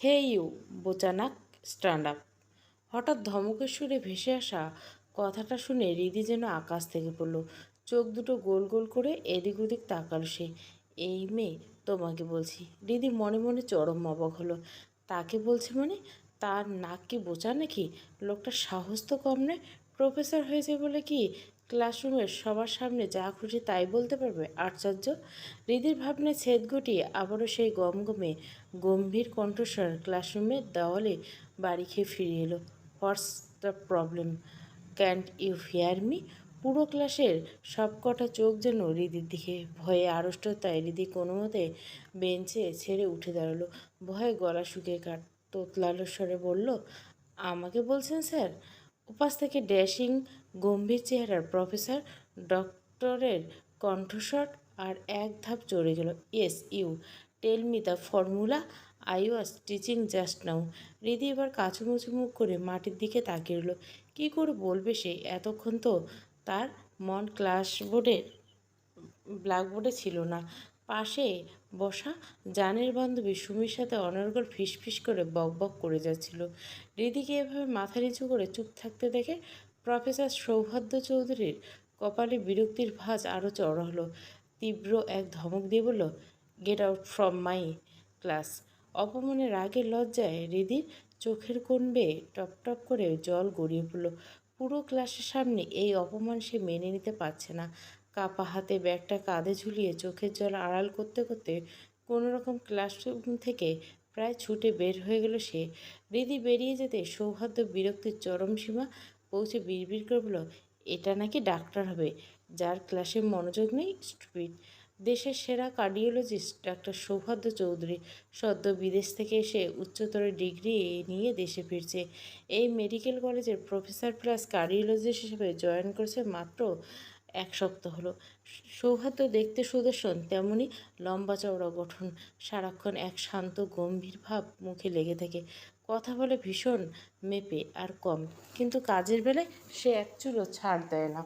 হে you বোচানাক, stand up. হঠাৎ ধমকের সুরে ভেসে আসা কথাটা শুনে রিদি যেন আকাশ থেকে পড়ল। চোখ দুটো গোল গোল করে এদিক ওদিক তাকাল সে। এই মেয়ে, তোমাকে বলছি। রিদি মনে মনে চরম অবাক হলো। তাকে বলছে মানে? তার নাক কি বোচা নাকি? লোকটার সাহস তো কম নয়। প্রফেসর হয়েছে বলে কি ক্লাসরুমের সবার সামনে যা খুশি তাই বলতে পারবে? আশ্চর্য। হৃদির ভাবনায় ছেদ ঘটিয়ে আবারও সেই গমগমে গম্ভীর কণ্ঠস্বর ক্লাসরুমের দেওয়ালে বাড়ি খেয়ে ফিরে এলো। What's the problem? Can't you hear me? পুরো ক্লাসের সবকটা চোখ যেন হৃদির দিকে। ভয়ে আড়ষ্টতায় হৃদি কোনো মতে বেঞ্চে ছেড়ে উঠে দাঁড়ালো। ভয়ে গলা শুকিয়ে তোতলালো স্বরে বলল, আমাকে বলছেন স্যার? উপাস থেকে ড্যাশিং গম্ভীর চেহারার প্রফেসর ডক্টরের কণ্ঠস্বর আর এক ধাপ চড়ে গেল। Yes, you tell me the formula I was teaching just now. Hridi এবার কাচুমুচু মুখ করে মাটির দিকে তাকিয়ে রইল। কী করে বলবে সে? এতক্ষণ তো তার মন ব্ল্যাকবোর্ডে ছিল না। পাশে বসা জানের বান্ধবী সুমির সাথে অনর্গল ফিসফিস করে বকবক করে যাচ্ছিল। হৃদিকে এভাবে মাথা নিচু করে চুপ থাকতে দেখে প্রফেসর সৌভাদ্য চৌধুরীর কপালে বিরক্তির ভাঁজ আরও চড়া হলো। তীব্র এক ধমক দিয়ে বলল, get out from my class. অপমানে রাগের লজ্জায় হৃদির চোখের কোণ বেয়ে টপ টপ করে জল গড়িয়ে পড়ল। পুরো ক্লাসের সামনে এই অপমান সে মেনে নিতে পারছে না। কাপা হাতে ব্যাগটা কাঁধে ঝুলিয়ে চোখের জল আড়াল করতে করতে কোনো রকম ক্লাসরুম থেকে প্রায় ছুটে বের হয়ে গেল সে। হৃদি বেরিয়ে যেতে সৌহার্দ্য বিরক্তির চরম সীমা পৌঁছে বিড়বিড় করে বলল, এটা নাকি ডাক্তার হবে, যার ক্লাসে মনোযোগ নেই? স্টুপিড। দেশের সেরা কার্ডিওলজিস্ট ডাক্তার সৌভাদ্য চৌধুরী সদ্য বিদেশ থেকে এসে উচ্চতর ডিগ্রি নিয়ে দেশে ফিরছে। এই মেডিকেল কলেজের প্রফেসর প্লাস কার্ডিওলজিস্ট হিসেবে জয়েন করেছে মাত্র 1 সপ্তাহ হলো। সৌহার্দ্য দেখতে সুদর্শন, তেমনি লম্বা চওড়া গঠন। সারাক্ষণ এক শান্ত গম্ভীর ভাব মুখে লেগে থাকে। কথা বলে ভীষণ মেপে আর কম, কিন্তু কাজের বেলায় সে এক চুলও ছাড় দেয় না।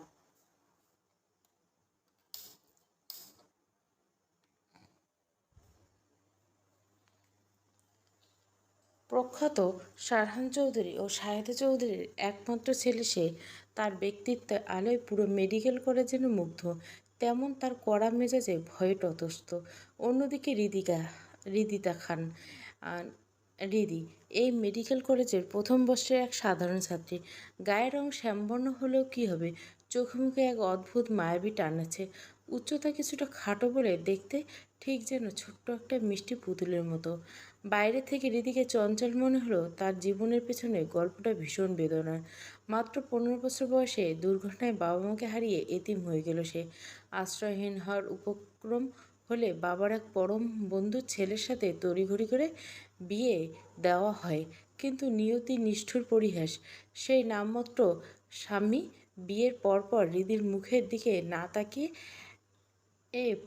প্রখ্যাত সারহান চৌধুরী ও সাহেদা চৌধুরীর একমাত্র ছেলে সে। তার ব্যক্তিত্বের আলোয় পুরো মেডিকেল কলেজ যেন মুগ্ধ, তেমন তার কড়া মেজাজে ভয়ে ততস্থ। অন্যদিকে হৃদিতা খান, রিদি এই মেডিকেল কলেজের প্রথম বর্ষের এক সাধারণ ছাত্রী। গায়ের রং শ্যামবর্ণ হলেও কী হবে, চোখে মুখে এক অদ্ভুত মায়াবী টান আছে। উচ্চতা কিছুটা খাটো বলে দেখতে ঠিক যেন ছোট্ট একটা মিষ্টি পুতুলের মতো। বাইরে থেকে হৃদিকে চঞ্চল মনে হলো, তার জীবনের পেছনে গল্পটা ভীষণ বেদনার। মাত্র 15 বছর বয়সে দুর্ঘটনায় বাবা মাকে হারিয়ে এতিম হয়ে গেল সে। আশ্রয়হীন হওয়ার উপক্রম হলে বাবার এক পরম বন্ধুর ছেলের সাথে তড়িঘড়ি করে বিয়ে দেওয়া হয়। কিন্তু নিয়তি নিষ্ঠুর পরিহাস, সেই নামমাত্র স্বামী বিয়ের পরপর হৃদির মুখের দিকে না তাকিয়ে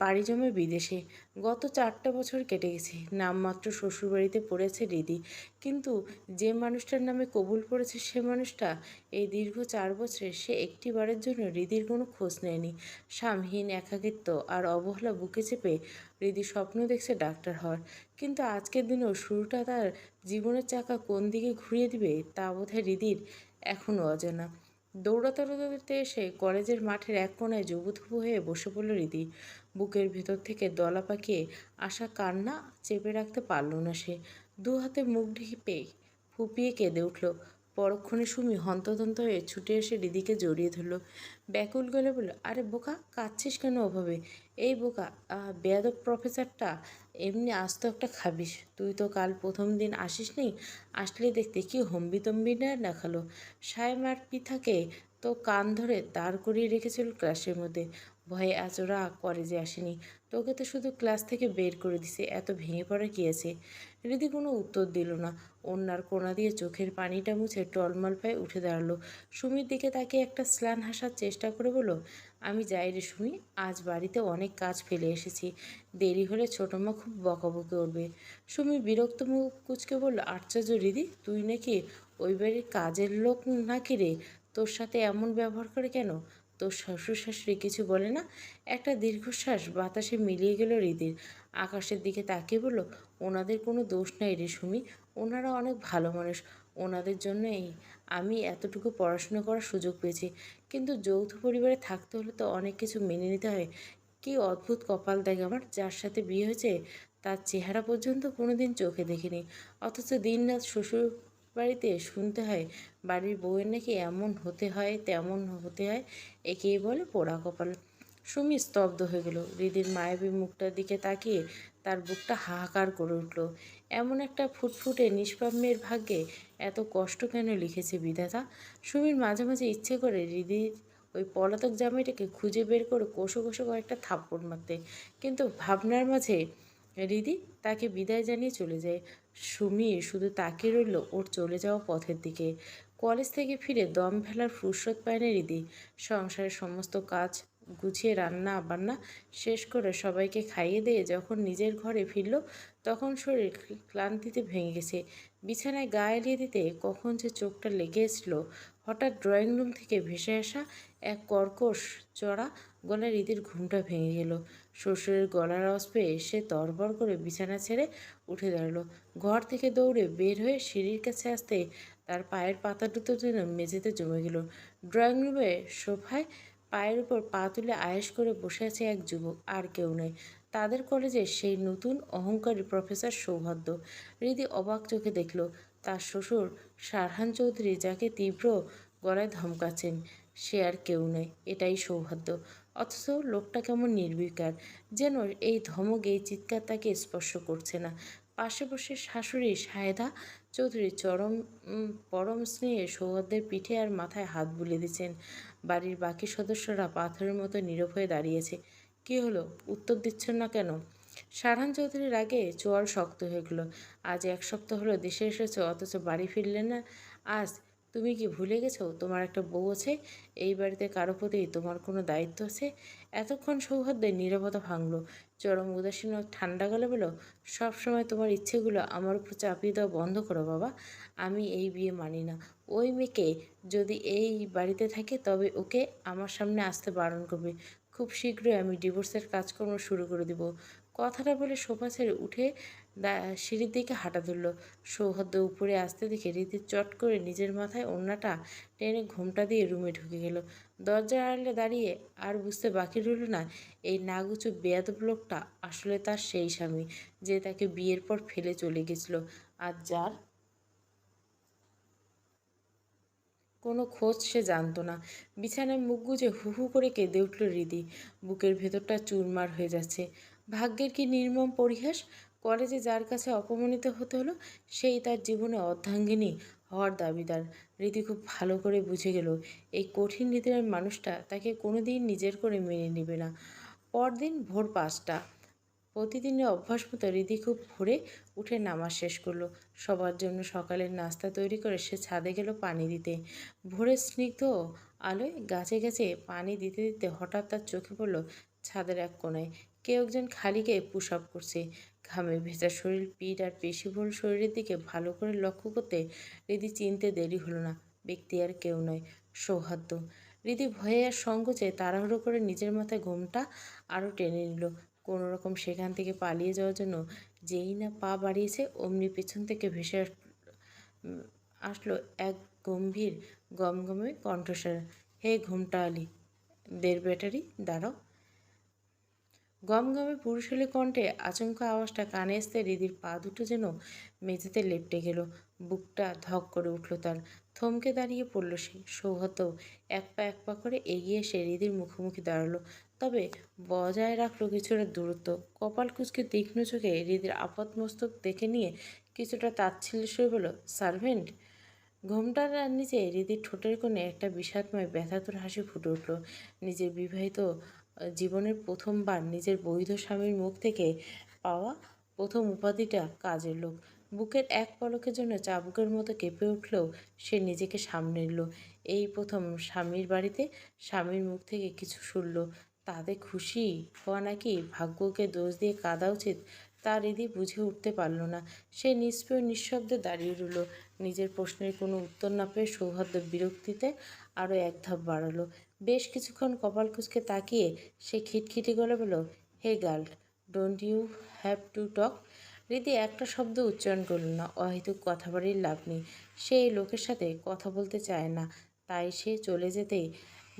পাড়ি জমে বিদেশে। গত 4টা বছর কেটে গেছে। নামমাত্র শ্বশুরবাড়িতে পড়েছে হৃদি, কিন্তু যে মানুষটার নামে কবুল পড়েছে সে মানুষটা এই দীর্ঘ 4 বছরে সে একটিবারের জন্য হৃদির কোনো খোঁজ নেয়নি। স্বামহীন একাকিত্ব আর অবহেলা বুকে চেপে হৃদি স্বপ্ন দেখছে ডাক্তার হওয়ার, কিন্তু আজকের দিনেও শুরুটা তার জীবনের চাকা কোন দিকে ঘুরিয়ে দিবে তা বোধহয় হৃদির এখনও অজানা। দৌড়াতে দৌড়াতে এসে কলেজের মাঠের এক কোণায় জবুথবু হয়ে বসে পড়ল হৃদি। বুকের ভেতর থেকে দলা পাকিয়ে আসা কান্না চেপে রাখতে পারল না সে। দু হাতে মুখ ঢেকে ফুপিয়ে কেঁদে উঠল। পরক্ষণে সুমি হন্তদন্ত হয়ে ছুটে এসে হৃদিকে জড়িয়ে ধরল। ব্যাকুল গলে বলল, আরে বোকা, কাঁদছিস কেন ওভাবে? এই বোকা, বেয়াদব প্রফেসরটা এমনি আস্ত একটা খাবিস। তুই তো কাল প্রথম দিন আসিস নি, আসলে দেখতে কি হম্বিতম্বি না দেখালো। সাহেব আর পিথাকে তো কান ধরে দাঁড় করিয়ে রেখেছিল ক্লাসের মধ্যে। ভয়ে আচরা কলেজে আসেনি। তোকে তো শুধু ক্লাস থেকে বের করে দিছে, এত ভেঙে পড়া কী আছে? হৃদি কোনো উত্তর দিল না। ওনার কোনা দিয়ে চোখের পানিটা মুছে টলমল পায়ে উঠে দাঁড়ালো। সুমির দিকে তাকিয়ে একটা স্লান হাসার চেষ্টা করে বলল, আমি যাই রে সুমি, আজ বাড়িতে অনেক কাজ ফেলে এসেছি। দেরি হলে ছোটো মা খুব বকাবকি করবে। সুমি বিরক্ত মুখ কুচকে বলল, আশ্চর্য হৃদি, তুই নাকি ওই বাড়ির কাজের লোক নাকি রে? তোর সাথে এমন ব্যবহার করে কেন? তোর শ্বশুর শাশুড়ি কিছু বলে না? একটা দীর্ঘশ্বাস বাতাসে মিলিয়ে গেল হৃদির। আকাশের দিকে তাকিয়ে বলল, ওনাদের কোনো দোষ নাই রে সুমি, ওনারা অনেক ভালো মানুষ, ওনাদের জন্যই আমি এতটুকু পড়াশুনো করার সুযোগ পেয়েছি। কিন্তু যৌথ পরিবারে থাকতে হলে তো অনেক কিছু মেনে নিতে হয়। কি অদ্ভুত কপাল দেখ আমার, যার সাথে বিয়ে হয়েছে তার চেহারা পর্যন্ত কোনোদিন চোখে দেখিনি, অথচ দিনরাত শ্বশুর বাড়িতে শুনতে হয় বাড়ির বউয়ের নাকি এমন হতে হয় তেমন হতে হয়। একেই বলে পোড়া কপাল। সুমি স্তব্ধ হয়ে গেল। হৃদির মায়াবী মুখটার দিকে তাকিয়ে তার বুকটা হাহাকার করে উঠল। এমন একটা ফুটফুটে নিষ্পাপ মেয়ের ভাগ্যে এত কষ্ট কেন লিখেছে বিধাতা? সুমির মাঝে মাঝে ইচ্ছে করে হৃদির ওই পলাতক জামাইটাকে খুঁজে বের করে কষো কষো কয়েকটা থাপ্পড় মারতে, কিন্তু ভাবনার মাঝে হৃদি তাকে বিদায় জানিয়ে চলে যায়। সুমি শুধু তাকিয়ে রইল ওর চলে যাওয়া পথের দিকে। কলেজ থেকে ফিরে দম ফেলার ফুরসত পায় না হৃদি। সংসারের সমস্ত কাজ গুছিয়ে রান্না বান্না শেষ করে সবাইকে খাইয়ে দিয়ে যখন নিজের ঘরে ফিরল, তখন শরীর ক্লান্তিতে ভেঙে গেছে। বিছানায় গা এলিয়ে দিতে কখন যে চোখটা লেগে এসেছিল, হঠাৎ ড্রয়িং রুম থেকে ভেসে আসা এক কর্কশ চড়া গলায় হৃদির ঘুমটা ভেঙে গেল। শ্বশুরের গলার আওয়াজ পেয়ে সে তড়বড় করে বিছানা ছেড়ে উঠে দাঁড়ালো। ঘর থেকে দৌড়ে বের হয়ে সিঁড়ির কাছে আসতে তার পায়ের পাতা দুটো যেন মেঝেতে জমে গেল। ড্রয়িং রুমে সোফায় পায়ের উপর পা তুলে আয়েশ করে বসে আছে এক যুবক, আর কেউ নয়, তাদের কলেজের সেই নতুন অহংকারী প্রফেসর সৌহার্দ্য। হৃদি অবাক চোখে দেখল তার শ্বশুর সারহান চৌধুরী, যাকে তীব্র গলায় ধমকাচ্ছেন, সে আর কেউ নয়, এটাই সৌহার্দ্য। অথচ লোকটা কেমন নির্বিকার, যেন এই ধমক এই চিৎকার তাকে স্পর্শ করছে না। পাশে বসে শাশুড়ি সাহেদা চৌধুরী পরম স্নেহে সৌহার্দ্যের পিঠে আর মাথায় হাত বুলিয়ে দিচ্ছেন। বাড়ির বাকি সদস্যরা পাথরের মতো নীরব হয়ে দাঁড়িয়েছে। কী হলো, উত্তর দিচ্ছেন না কেন? সারহান চৌধুরীর আগে চোয়াল শক্ত হয়ে গেল। আজ 1 সপ্তাহ হলো দেশে এসেছো, অথচ বাড়ি ফিরলে না আজ? তুমি কি ভুলে গেছো তোমার একটা বউ আছে? এই বাড়িতে কারো প্রতি তোমার কোনো দায়িত্ব আছে? এতক্ষণ সৌহার্দ্যের নীরবতা ভাঙল। চরম উদাসীন ও ঠান্ডা গলা বলল, সবসময় তোমার ইচ্ছেগুলো আমার উপর চাপিয়ে দেওয়া বন্ধ করো বাবা। আমি এই বিয়ে মানি না। ওই মেয়েকে যদি এই বাড়িতে থাকে তবে ওকে আমার সামনে আসতে বারণ করবে। খুব শীঘ্রই আমি ডিভোর্সের কাজকর্ম শুরু করে দেব। কথাটা বলে সোফা ছেড়ে উঠে সিঁড়ির দিকে হাঁটা ধরল। সৌহার্দ্য উপরে আসতে দেখে রীতি চট করে নিজের মাথায় ওড়নাটা টেনে ঘোমটা দিয়ে রুমে ঢুকে গেল। দরজার আড়ালে দাঁড়িয়ে আর বুঝতে বাকি রইল না এই নাগুচু বেয়াদব লোকটা আসলে তার সেই স্বামী, যে তাকে বিয়ের পর ফেলে চলে গেছিল, আর যার কোনো খোঁজ সে জানতো না। বিছানায় মুখ গুজে হু হু করে কেঁদে উঠল হৃদি। বুকের ভেতরটা চুরমার হয়ে যাচ্ছে। ভাগ্যের কি নির্মম পরিহাস! কলেজে যার কাছে অপমানিত হতে হলো, সেই তার জীবনে অর্ধাঙ্গিনী হওয়ার দাবিদার। হৃদি খুব ভালো করে বুঝে গেল এই কঠিন হৃদয়ের মানুষটা তাকে কোনোদিন নিজের করে মেনে নেবে না। পরদিন ভোর 5টা। প্রতিদিনের অভ্যাস মতো হৃদি খুব ভোরে উঠে নামাজ শেষ করলো। সবার জন্য সকালের নাস্তা তৈরি করে সে ছাদে গেল পানি দিতে। ভোরের স্নিগ্ধ আলোয় গাছে গাছে পানি দিতে দিতে হঠাৎ তার চোখে পড়ল ছাদের এক কোণায় কেউ একজন খালি গায়ে পুশ আপ করছে। ঘামে ভেজা শরীর, পিঠ আর পেশিভুল শরীরের দিকে ভালো করে লক্ষ্য করতে হৃদি চিনতে দেরি হলো না। ব্যক্তি আর কেউ নয়, সৌহার্দ্য। হৃদি ভয়ে আর সংকোচে তাড়াহুড়ো করে নিজের মাথায় ঘোমটা আরও টেনে নিল। কোনো রকম সেখান থেকে পালিয়ে যাওয়ার জন্য যেই না পা বাড়িয়েছে, অমনি পেছন থেকে ভেসে আসলো এক গম্ভীর গমগমে কণ্ঠস্বর। হে ঘোমটা আলী, দের ব্যাটারি দাঁড়াও। গমগমে পুরুষালী কণ্ঠে আচমকা আওয়াজটা কানে আসতে হৃদির পা দুটো যেন মেঝেতে লেপ্টে গেল। বুকটা ধক করে উঠল তার। থমকে দাঁড়িয়ে পড়ল সে। সৌহার্দ্য এক পা করে এগিয়ে এসে হৃদির মুখোমুখি দাঁড়ালো, তবে বজায় রাখলো কিছুটা দূরত্ব। কপাল কুঁচকে তীক্ষ্ণ চোখে হৃদির আপাতমস্তক দেখে নিয়ে কিছুটা তাচ্ছিল্যের সঙ্গে বলল, সার্ভেন্ট। ঘোমটার নিচে হৃদির ঠোঁটের কোণে একটা বিষাদময় ব্যথাতুর হাসি ফুটে উঠল। নিজের বিবাহিত জীবনের প্রথমবার নিজের বৈধ স্বামীর মুখ থেকে পাওয়া প্রথম উপাধিটা কাজের লোক। বুকের এক পলকের জন্য চাবুকের মতো কেঁপে উঠলেও সে নিজেকে সামনে নিল। এই প্রথম স্বামীর বাড়িতে স্বামীর মুখ থেকে কিছু শুনল। তাতে খুশি হওয়া নাকি ভাগ্যকে দোষ দিয়ে কাঁদা উচিত, তা হৃদি বুঝে উঠতে পারল না। সে নিষ্প্রিয় নিঃশব্দে দাঁড়িয়ে রইল। নিজের প্রশ্নের কোনো উত্তর না পেয়ে সৌহার্দ্য বিরক্তিতে আরও এক ধাপ বাড়ালো। বেশ কিছুক্ষণ কপাল কুঁচকে তাকিয়ে সে খিটখিটি গলে বলল, hey girl, don't you have to talk? Riti একটা শব্দ উচ্চারণ করল না। অহেতুক কথা বাড়ির লাভ নেই। সে এই লোকের সাথে কথা বলতে চায় না। তাই সে চলে যেতে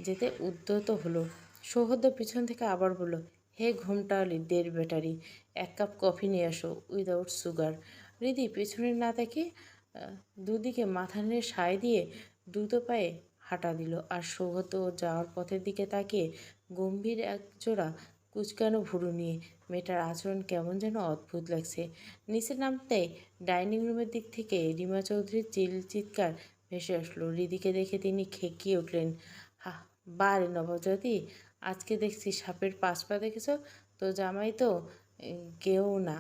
যেতে উদ্যত হলো। সৌহৃদ্য পিছন থেকে আবার বলল, হে ঘুমটাওয়ালি দের ব্যাটারি, এক কাপ কফি নিয়ে আসো উইদাউট সুগার। হৃদি পেছনে না দেখে দুদিকে মাথা নেড়ে সায় দিয়ে দ্রুত পায়ে হাঁটা দিল। আর সৌগত ওর যাওয়ার পথের দিকে তাকিয়ে গম্ভীর একজোড়া কুচকানো ভুরু নিয়ে। মেয়েটার আচরণ কেমন যেন অদ্ভুত লাগছে। নিচে নামতে ডাইনিং রুমের দিক থেকে রিমা চৌধুরীর চিৎকার ভেসে আসলো। হৃদিকে দেখে তিনি খেকিয়ে উঠলেন। হা, বারে নবজ্যোতি, আজকে দেখছি সাপের পাঁচ পা দেখেছ? তো জামাই তো কেউ না,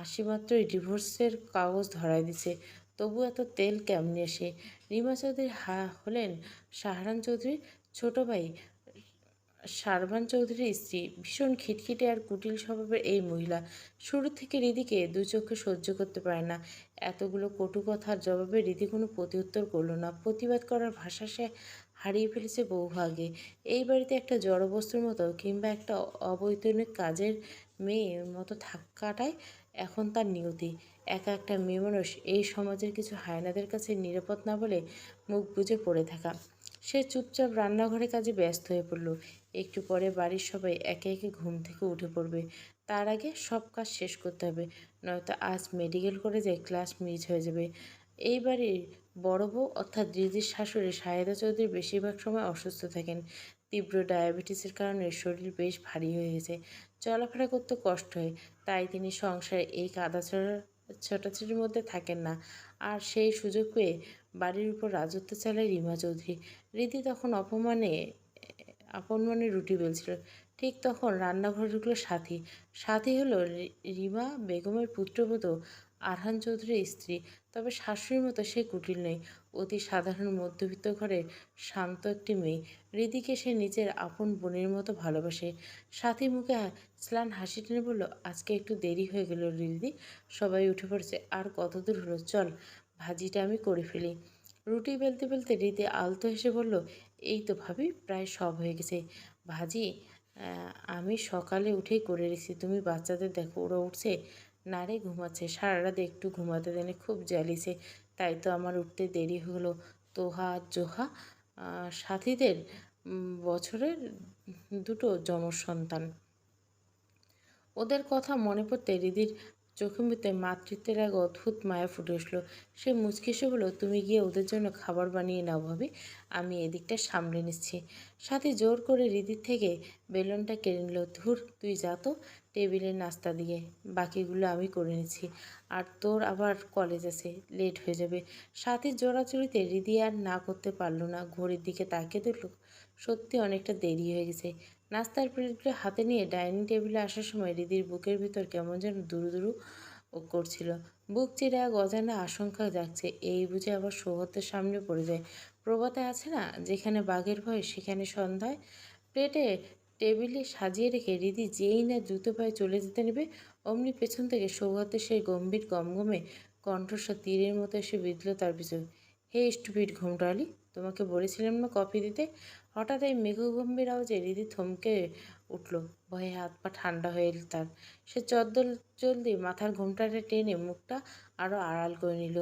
আসি মাত্রই ডিভোর্সের কাগজ ধরায় দিছে। তবু এত তেল কেমনে সে? রিমা চৌধুরী হলেন শাহরান চৌধুরীর ছোট ভাই, শারবান চৌধুরীর স্ত্রী। ভীষণ খিটখিটে আর কুটিল স্বভাবের এই মহিলা শুরু থেকে হৃদিকে দু চোখে সহ্য করতে পারে না। এতগুলো কটু কথার জবাবে হৃদি কোনো প্রতিউত্তর করল না। প্রতিবাদ করার ভাষা সে হারিয়ে ফেলেছে বহু আগে। এই বাড়িতে একটা জড়বস্তুর মতো কিংবা একটা অবৈতনিক কাজের মেয়ের মতো থাকাটাই এখন তার নিয়তি। একা একটা মেয়ে মানুষ এই সমাজের কিছু হায়নাদের কাছে নিরাপদ না বলে মুখ বুজে পড়ে থাকা। সে চুপচাপ রান্নাঘরে কাজে ব্যস্ত হয়ে পড়ল। একটু পরে বাড়ির সবাই একে একে ঘুম থেকে উঠে পড়বে। তার আগে সব কাজ শেষ করতে হবে, নয়তো আজ মেডিকেল কলেজে ক্লাস মিস হয়ে যাবে। এই বাড়ির বড় বউ অর্থাৎ দিদির শাশুড়ি সাহেদা চৌধুরী বেশিরভাগ সময় অসুস্থ থাকেন। তীব্র ডায়াবেটিসের কারণে শরীর বেশ ভারী হয়ে গেছে। চলাফেরা করতে কষ্ট হয়। তাই তিনি সংসারে এই কাদা ছোটাছুটির মধ্যে থাকেন না। আর সেই সুযোগ পেয়ে বাড়ির উপর রাজত্ব চালায় রিমা চৌধুরী। রীতি তখন আপন মনে রুটি বেলছিল। ঠিক তখন রান্নাঘরে ঢুকলো সাথী। সাথী হলো রিমা বেগমের পুত্রবধূ আরহান চৌধুরীর স্ত্রী। তবে শাশুড়ির মতো সে কুটিল নেই। অতি সাধারণ মধ্যবিত্ত ঘরের শান্ত একটি মেয়ে। হৃদিকে সে নিজের আপন বোনের মতো ভালোবাসে। সাথী মুখে স্লান হাসি টেনে বলল, আজকে একটু দেরি হয়ে গেল হৃদি। সবাই উঠে পড়েছে। আর কত দূর হলো? চল, ভাজিটা আমি করে ফেলি। রুটি বেলতে বেলতে রীতি আলতো হেসে বলল, এই তো ভাবি, প্রায় সব হয়ে গেছে। ভাজি আমি সকালে উঠেই করে রেখেছি। তুমি বাচ্চাদের দেখো, ওরা উঠছে? না রে, ঘুমাচ্ছে। সারা রাত একটু ঘুমাতে দেনে, খুব জ্বালিছে। তাই তো আমার উঠতে দেরি হলো। তোহা আর জোহা সাথীদের বছরের দুটো যমজ সন্তান। ওদের কথা মনে পড়তে হৃদির চোখের মধ্যে মাতৃত্বের এক অদ্ভুত মায়া ফুটে উঠল। সে মুচকি এসে বলল, তুমি গিয়ে ওদের জন্য খাবার বানিয়ে নাও ভাবি, আমি এদিকটা সামলে নিচ্ছি। সাথে জোর করে হৃদির থেকে বেলুনটা কেড়ে নিল। ধুর, তুই যা তো, টেবিলে নাস্তা দিয়ে, বাকিগুলো আমি করে নিচ্ছি। আর তোর আবার কলেজ আছে, লেট হয়ে যাবে। সাথীর জোড়াজুড়িতে হৃদি আর না করতে পারল না। ঘড়ির দিকে তাকিয়ে দেখল সত্যি অনেকটা দেরি হয়ে গেছে। নাস্তার প্লেটগুলো হাতে নিয়ে ডাইনিং টেবিলে আসার সময় হৃদির বুকের ভিতর কেমন যেন দুরু দুরু করছিল। বুক চিরে এক অজানা আশঙ্কা জাগছে। এই বুঝে আবার সৌগতের সামনে পড়ে যায়। প্রবাদে আছে না, যেখানে বাঘের ভয় সেখানে সন্ধ্যায়। প্লেটে টেবিলে সাজিয়ে রেখে হৃদি যেই না দ্রুত পায়ে চলে যেতে নেবে, অমনি পেছন থেকে সৌগতের সেই গম্ভীর গমগমে কণ্ঠস্বর তীরের মতো এসে বিঁধল তার পিছনে। হে স্টুপিড ঘোমটালি, তোমাকে বলেছিলাম না কফি দিতে? হঠাৎ এই মেঘগম্ভীর আওয়াজে হৃদি থমকে উঠল। ভয়ে হাত পা ঠান্ডা হয়ে এল তার। সে জলদি মাথার ঘোমটাটা টেনে মুখটা আরও আড়াল করে নিল।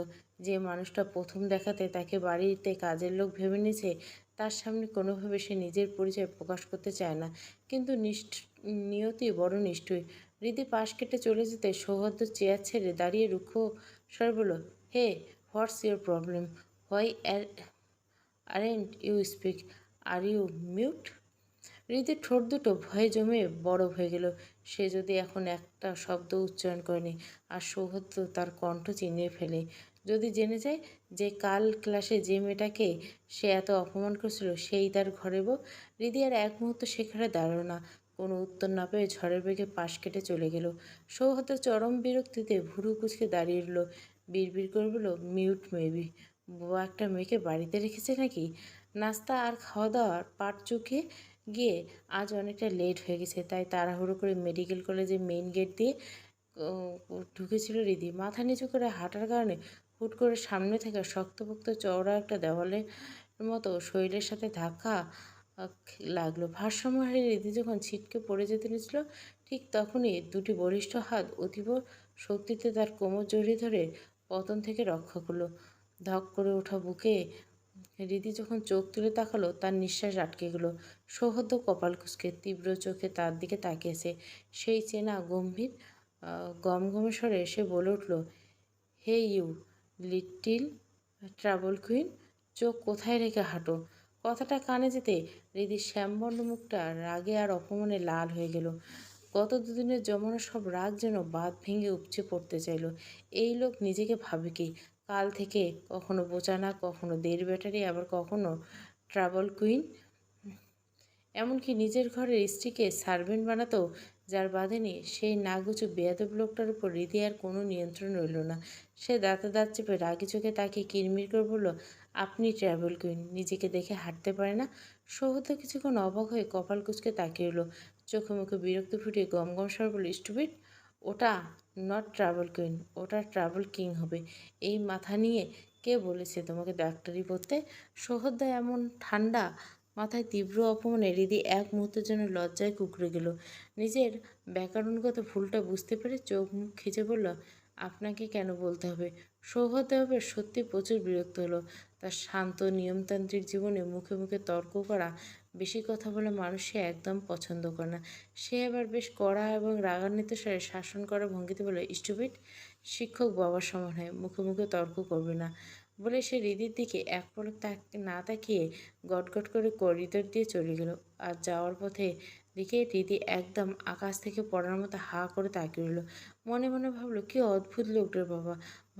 যে মানুষটা প্রথম দেখাতে তাকে বাড়িতে কাজের লোক ভেবে নিয়েছে, তার সামনে কোনোভাবে সে নিজের পরিচয় প্রকাশ করতে চায় না। কিন্তু নিয়তি বড় নিষ্ঠুর। হৃদি পাশ কেটে চলে যেতে সৌহার্দ্য চেয়ার ছেড়ে দাঁড়িয়ে রুক্ষ স্বরে বলল, hey, what's your problem? Why aren't you speak? Are you mute? হৃদির ঠোঁট দুটো ভয়ে জমে বরফ হয়ে গেল। সে যদি এখন একটা শব্দ উচ্চারণ করেনি, আর সৌভাগ্য তার কণ্ঠ চিনিয়ে ফেলে, যদি জেনে যায় যে কাল ক্লাসে যে মেয়েটাকে সে এত অপমান করেছিল সেই তার ঘরে বউ। হৃদি আর এক মুহূর্ত সেখানে দাঁড়ালো না। কোনো উত্তর না পেয়ে ঝড়ের বেগে পাশ কেটে চলে গেল। সৌভাগ্য চরম বিরক্তিতে ভুরু কুচকে দাঁড়িয়ে রইল। বিড়বিড় করে বলল, মিউট মেবি। বউ একটা মেয়েকে বাড়িতে রেখেছে নাকি? নাস্তা আর খাওয়া দাওয়ার পাট চুকিয়ে গিয়ে আজ অনেকটা লেট হয়ে গেছে। তাই তাড়াহুড়ো করে মেডিকেল কলেজের মেইন গেট দিয়ে ঢুকেছিল হৃদি। মাথা নিচু করে হাঁটার কারণে হুট করে সামনে থেকে শক্তপোক্ত চওড়া একটা দেওয়ালের মতো শরীরের সাথে ধাক্কা লাগলো। ভারসাম্য হারিয়ে হৃদি যখন ছিটকে পড়ে যেতে নিয়েছিল, ঠিক তখনই দুটি বলিষ্ঠ হাত অতীব শক্তিতে তার কোমর জড়িয়ে ধরে পতন থেকে রক্ষা করলো। ধক করে ওঠা বুকে রিদি যখন চোখ তুলে তাকালো, তার নিঃশ্বাস আটকে গেল। সৌহদ্য কপাল কুঁচকে তীব্র চোখে তার দিকে তাকিয়েছে। সেই চেনা গম্ভীর গমগমে স্বরে সে বলে উঠল, hey you little trouble queen, চোখ কোথায় রেখে হাঁটো। কথাটা কানে যেতে হৃদির শ্যামবর্ণ মুখটা রাগে আর অপমানে লাল হয়ে গেল। গত দুদিনের জমানো সব রাগ যেন বাঁধ ভেঙে উপচে পড়তে চাইল। এই লোক নিজেকে ভাবে কি? কাল থেকে কখনো বোচানা, কখনো দের ব্যাটারি, আবার কখনো ট্রাবল কুইন। এমনকি নিজের ঘরের স্ত্রীকে সার্ভেন্ট বানাতেও যার বাঁধেনি, সেই নাগুচু বেয়াদব লোকটার উপর হৃদি আর কোনো নিয়ন্ত্রণ রইল না। সে দাঁতে দাঁত চেপে রাগি চোখে তাকে কিরমির করে বলল, আপনি ট্রাভেল কুইন, নিজেকে দেখে হাঁটতে পারে না? সৌহদ্য কিছুক্ষণ অবাক হয়ে কপাল কুঁচকে তাকিয়ে রইল। চোখে মুখে বিরক্তি ফুটিয়ে গমগম স্বর বলল, স্টুপিড, ওটা নট ট্রাভেল কুইন, ওটা ট্রাভেল কিং হবে। এই মাথা নিয়ে কে বলেছে তোমাকে ডাক্তারি পড়তে? সৌহদ্য এমন ঠান্ডা মাথায় তীব্র অপমানে হৃদি এক মুহূর্তের জন্য লজ্জায় কুঁকড়ে গেল। নিজের ব্যাকরণগত ভুলটা বুঝতে পেরে চোখ মুখ খিচে বলল, আপনাকে কেন বলতে হবে? সৌহদ্য এবার সত্যি প্রচুর বিরক্ত হলো। তার শান্ত নিয়মতান্ত্রিক জীবনে মুখে মুখে তর্ক করা, বেশি কথা বলা মানুষ সে একদম পছন্দ করে না। সে এবার বেশ কড়া এবং রাগান্বিত স্বরে শাসন করার ভঙ্গিতে বলে, স্টুপিড, শিক্ষক বাবার সমান হয়, মুখে মুখে তর্ক করবে না। বলে সে হৃদির দিকে এক পলক না তাকিয়ে গটগট করে করিডোর দিয়ে চলে গেল। আর যাওয়ার পথে দিকে রীতি একদম আকাশ থেকে পড়ার মতো হা করে তাকিয়ে রইল। মনে মনে ভাবলো, কি অদ্ভুত লোক রে বাবা,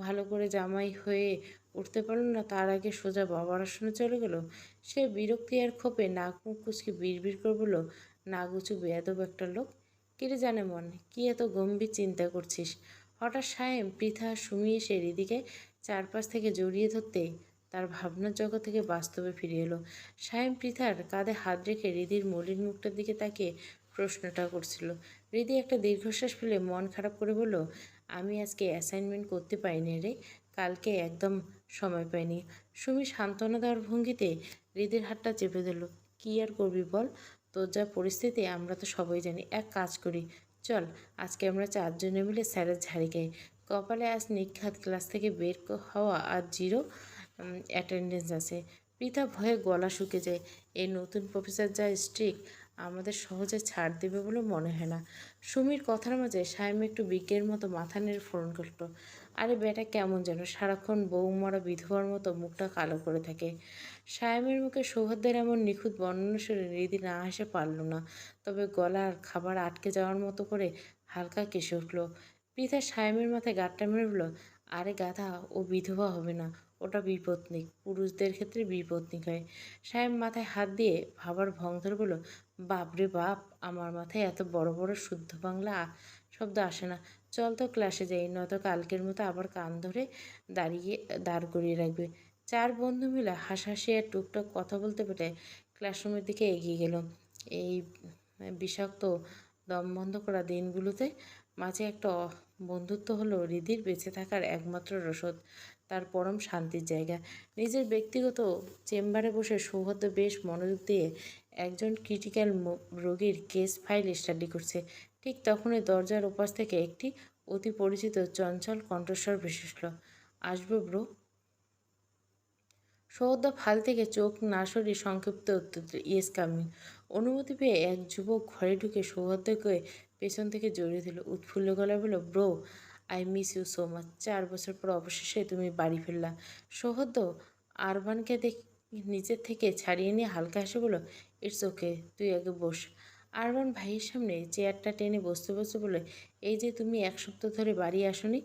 ভালো করে জামাই হয়ে উঠতে পারলো না, তার আগে সোজা বাবার আসনে চলে গেল। সে বিরক্তি আর ক্ষোভে নাক মুখ কুচকে বিড়বিড় করে বলল, নাগুচু বেয়াদব একটা লোক। কিরে জানে মন, কি এত গম্ভীর চিন্তা করছিস? হঠাৎ সায়েম, পৃথা, সুমি এসে হৃদিকে চারপাশ থেকে জড়িয়ে ধরতে তার ভাবনার জগৎ থেকে বাস্তবে ফিরে এলো। সায়েম পৃথার কাঁধে হাত রেখে হৃদির মলিন মুখটার দিকে তাকিয়ে প্রশ্নটা করছিল। হৃদি একটা দীর্ঘশ্বাস ফেলে মন খারাপ করে বলল, আমি আজকে অ্যাসাইনমেন্ট করতে পারিনি রে, কালকে একদম সময় পাইনি। সুমি সান্ত্বনা দেওয়ার ভঙ্গিতে হৃদির হাতটা চেপে ধরল। কী আর করবি বল, তোর যা পরিস্থিতি আমরা তো সবাই জানি। এক কাজ করি, চল আজকে আমরা চারজনে মিলে স্যারের ঝাড়ি খাই। কপালে আজ নিঘাত ক্লাস থেকে বের হওয়া আর জিরো অ্যাটেন্ডেন্স আছে। পৃথা ভয়ে গলা শুকে যায়। এই নতুন প্রফেসর যা স্ট্রিক্ট, আমাদের সহজে ছাড় দেবে বলে মনে হয় না। সুমির কথার মাঝে সায়েম একটু বিজ্ঞের মতো মাথা নেড়ে ফোন করল। আরে বেটা কেমন যেন সারাক্ষণ বৌমারা বিধবার মতো মুখটা কালো করে থাকে। সায়েমের মুখে সৌহার্দ্যের এমন নিখুঁত বর্ণনা শুনে হৃদি না হেসে পারল না, তবে গলার খাবার আটকে যাওয়ার মতো করে হালকা কেসে উঠল। পৃথা সায়েমের মাথায় গাঁটটা মেরে বলল, আরে গাধা, ও বিধবা হবে না, ওটা বিপত্নিক, পুরুষদের ক্ষেত্রে বিপত্নিক হয়। সায়েম মাথায় হাত দিয়ে ভাবার ভং ধরে বলল, বাপরে বাপ, আমার মাথায় এত বড় বড় শুদ্ধ বাংলা শব্দ আসে না। চল তো ক্লাসে যাই, নয়তো কালকের মতো আবার কান ধরে দাঁড় করিয়ে রাখবে। চার বন্ধু মিলে হাসাহাসি আর টুকটাক কথা বলতে পেরে ক্লাসরুমের দিকে এগিয়ে গেল। এই বিষাক্ত দম বন্ধ করা দিনগুলোতে মাঝে একটা বন্ধুত্ব হলো হৃদির বেঁচে থাকার একমাত্র রসদ, তার পরম শান্তির জায়গা। নিজের ব্যক্তিগত চেম্বারে বসে সৌহার্দ্য বেশ মনোযোগ দিয়ে একজন ক্রিটিক্যাল রোগীর কেস ফাইল স্টাডি করছে। ঠিক তখনই দরজার ওপাশ থেকে একটি অতি পরিচিত চঞ্চল কণ্ঠস্বর ভেসে আসল, আসবো ব্রো? সৌহার্দ্য ফাল থেকে চোখ না সরিয়ে সংক্ষিপ্ত উত্তর দিল, ইয়েস কামিং। অনুমতি পেয়ে এক যুবক ঘরে ঢুকে সৌহার্দ্যকে পেছন থেকে জড়িয়ে দিল। উৎফুল্ল গলায় বলল, bro, I miss you so much. 4 বছর পর অবশেষে তুমি বাড়ি ফিরলা। সৌহার্দ্য আরবানকে নিজের থেকে ছাড়িয়ে নিয়ে হালকা হেসে বলল, ইটস ওকে, তুই আগে বস। আরবান ভাইয়ের সামনে চেয়ারটা টেনে বসতে বসতে বলে, এই যে তুমি 1 সপ্তাহ ধরে বাড়ি আসনি,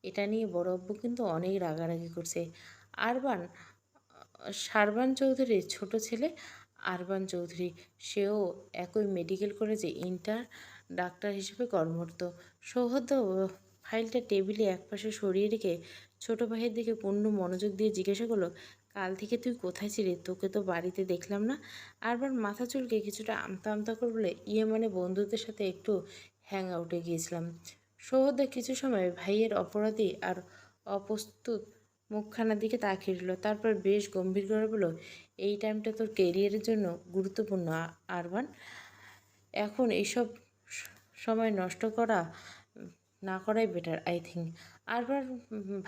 এটা নিয়ে বড় আব্বু কিন্তু অনেক রাগারাগি করছে। আরবান সারবান চৌধুরীর ছোট ছেলে আরবান চৌধুরী, সেও একই মেডিকেল কলেজে ইন্টার ডাক্তার হিসেবে কর্মরত। সৌহার্দ্য ফাইলটা টেবিলে একপাশে সরিয়ে রেখে ছোট ভাইয়ের দিকে পূর্ণ মনোযোগ দিয়ে জিজ্ঞাসা করলো, কাল থেকে তুই কোথায় ছিলি? তোকে তো বাড়িতে দেখলাম না। আরবার মাথা চুলকে কিছুটা আমতা আমতা করে বলে, ইয়ে মানে বন্ধুদের সাথে একটু হ্যাং আউটে গিয়েছিলাম। সৌহার্দ্য কিছু সময় ভাইয়ের অপরাধী আর অপ্রস্তুত মুখখানার দিকে তাকিয়ে রইল, তারপর বেশ গম্ভীর করে বলল, এই টাইমটা তোর কেরিয়ারের জন্য গুরুত্বপূর্ণ আরবান। এখন এইসব সময় নষ্ট করা না করাই বেটার আই থিঙ্ক। আরবার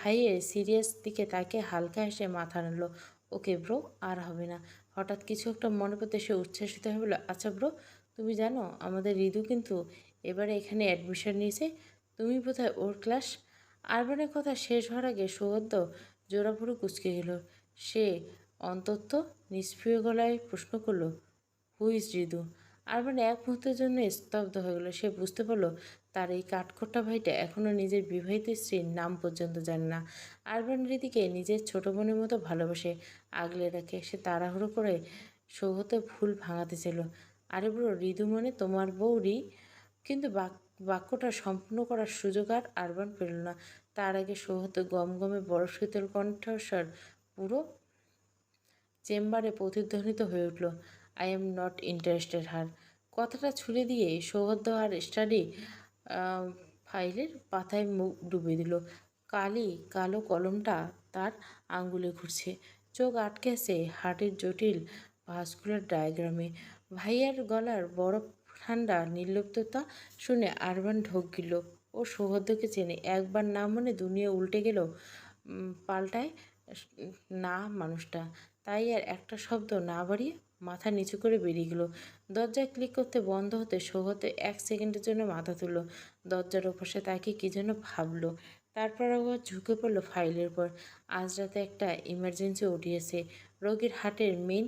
ভাইয়ের সিরিয়াস দিকে তাকে হালকা হেসে মাথা নাড়ল। ওকে ব্রো, আর হবে না। হঠাৎ কিছু একটা মনে করতে সে উচ্ছ্বাসিত হয়ে বলল, আচ্ছা ব্রো, তুমি জানো আমাদের ঋতু কিন্তু এবারে এখানে অ্যাডমিশন নিয়েছে। তুমি বোধহয় ওর ক্লাস। আরবানের কথা শেষ হওয়ার আগে সৌগদ্য জোড়াফুড়ো কুঁচকে গেল। সে অন্তত নিষ্প্রিয় গলায় প্রশ্ন করল, হু ইজ ঋতু? আরবান এক মুহূর্তের জন্য স্তব্ধ হয়ে গেল। সে বুঝতে পারল তার এই কাঠখোট্টা ভাইটা এখনও নিজের বিবাহিত স্ত্রীর নাম পর্যন্ত জানে না। আরবান রীতিকে নিজের ছোট বোনের মতো ভালোবাসে, আগলে রাখে। সে তাড়াহুড়ো করে সৌগতে ভুল ভাঙাতে ছিল। আরে ব্রো, ঋতু মানে তোমার বউ কিন্তু বাক্যটা সম্পূর্ণ করার সুযোগ আর আরবান পেল না। তার আগে সৌগত গমগমে বড় শীতল কণ্ঠস্বর পুরো চেম্বারে প্রতিধ্বনিত হয়ে উঠল, আই এম নট ইন্টারেস্টেড হার। কথাটা ছুড়ে দিয়ে সৌগত আর স্টাডি ফাইলের পাতায় মুখ ডুবিয়ে দিল। কালো কলমটা তার আঙ্গুলে ঘুরছে, চোখ আটকে আছে হার্টের জটিল ভাস্কুলার ডায়াগ্রামে। ভাইয়ার গলার বরফ ঠান্ডা নির্লিপ্ততা শুনে আরবান ঢোক গিল। ও সৌগতকে চেনে, একবার না মনে দুনিয়া উল্টে গেল। পাল্টায় না মানুষটা। তাই আর একটা শব্দ না বাড়িয়ে মাথা নিচু করে বেরিয়ে গেল। দরজায় ক্লিক করতে বন্ধ হতে সৌগত 1 সেকেন্ডের জন্য মাথা তুলল। দরজার ওপাশে তাকে কি যেন ভাবলো। তারপর আবার ঝুঁকে পড়ল ফাইলের পর। আজ রাতে একটা ইমার্জেন্সি উঠিয়েছে। রোগীর হার্টের মেইন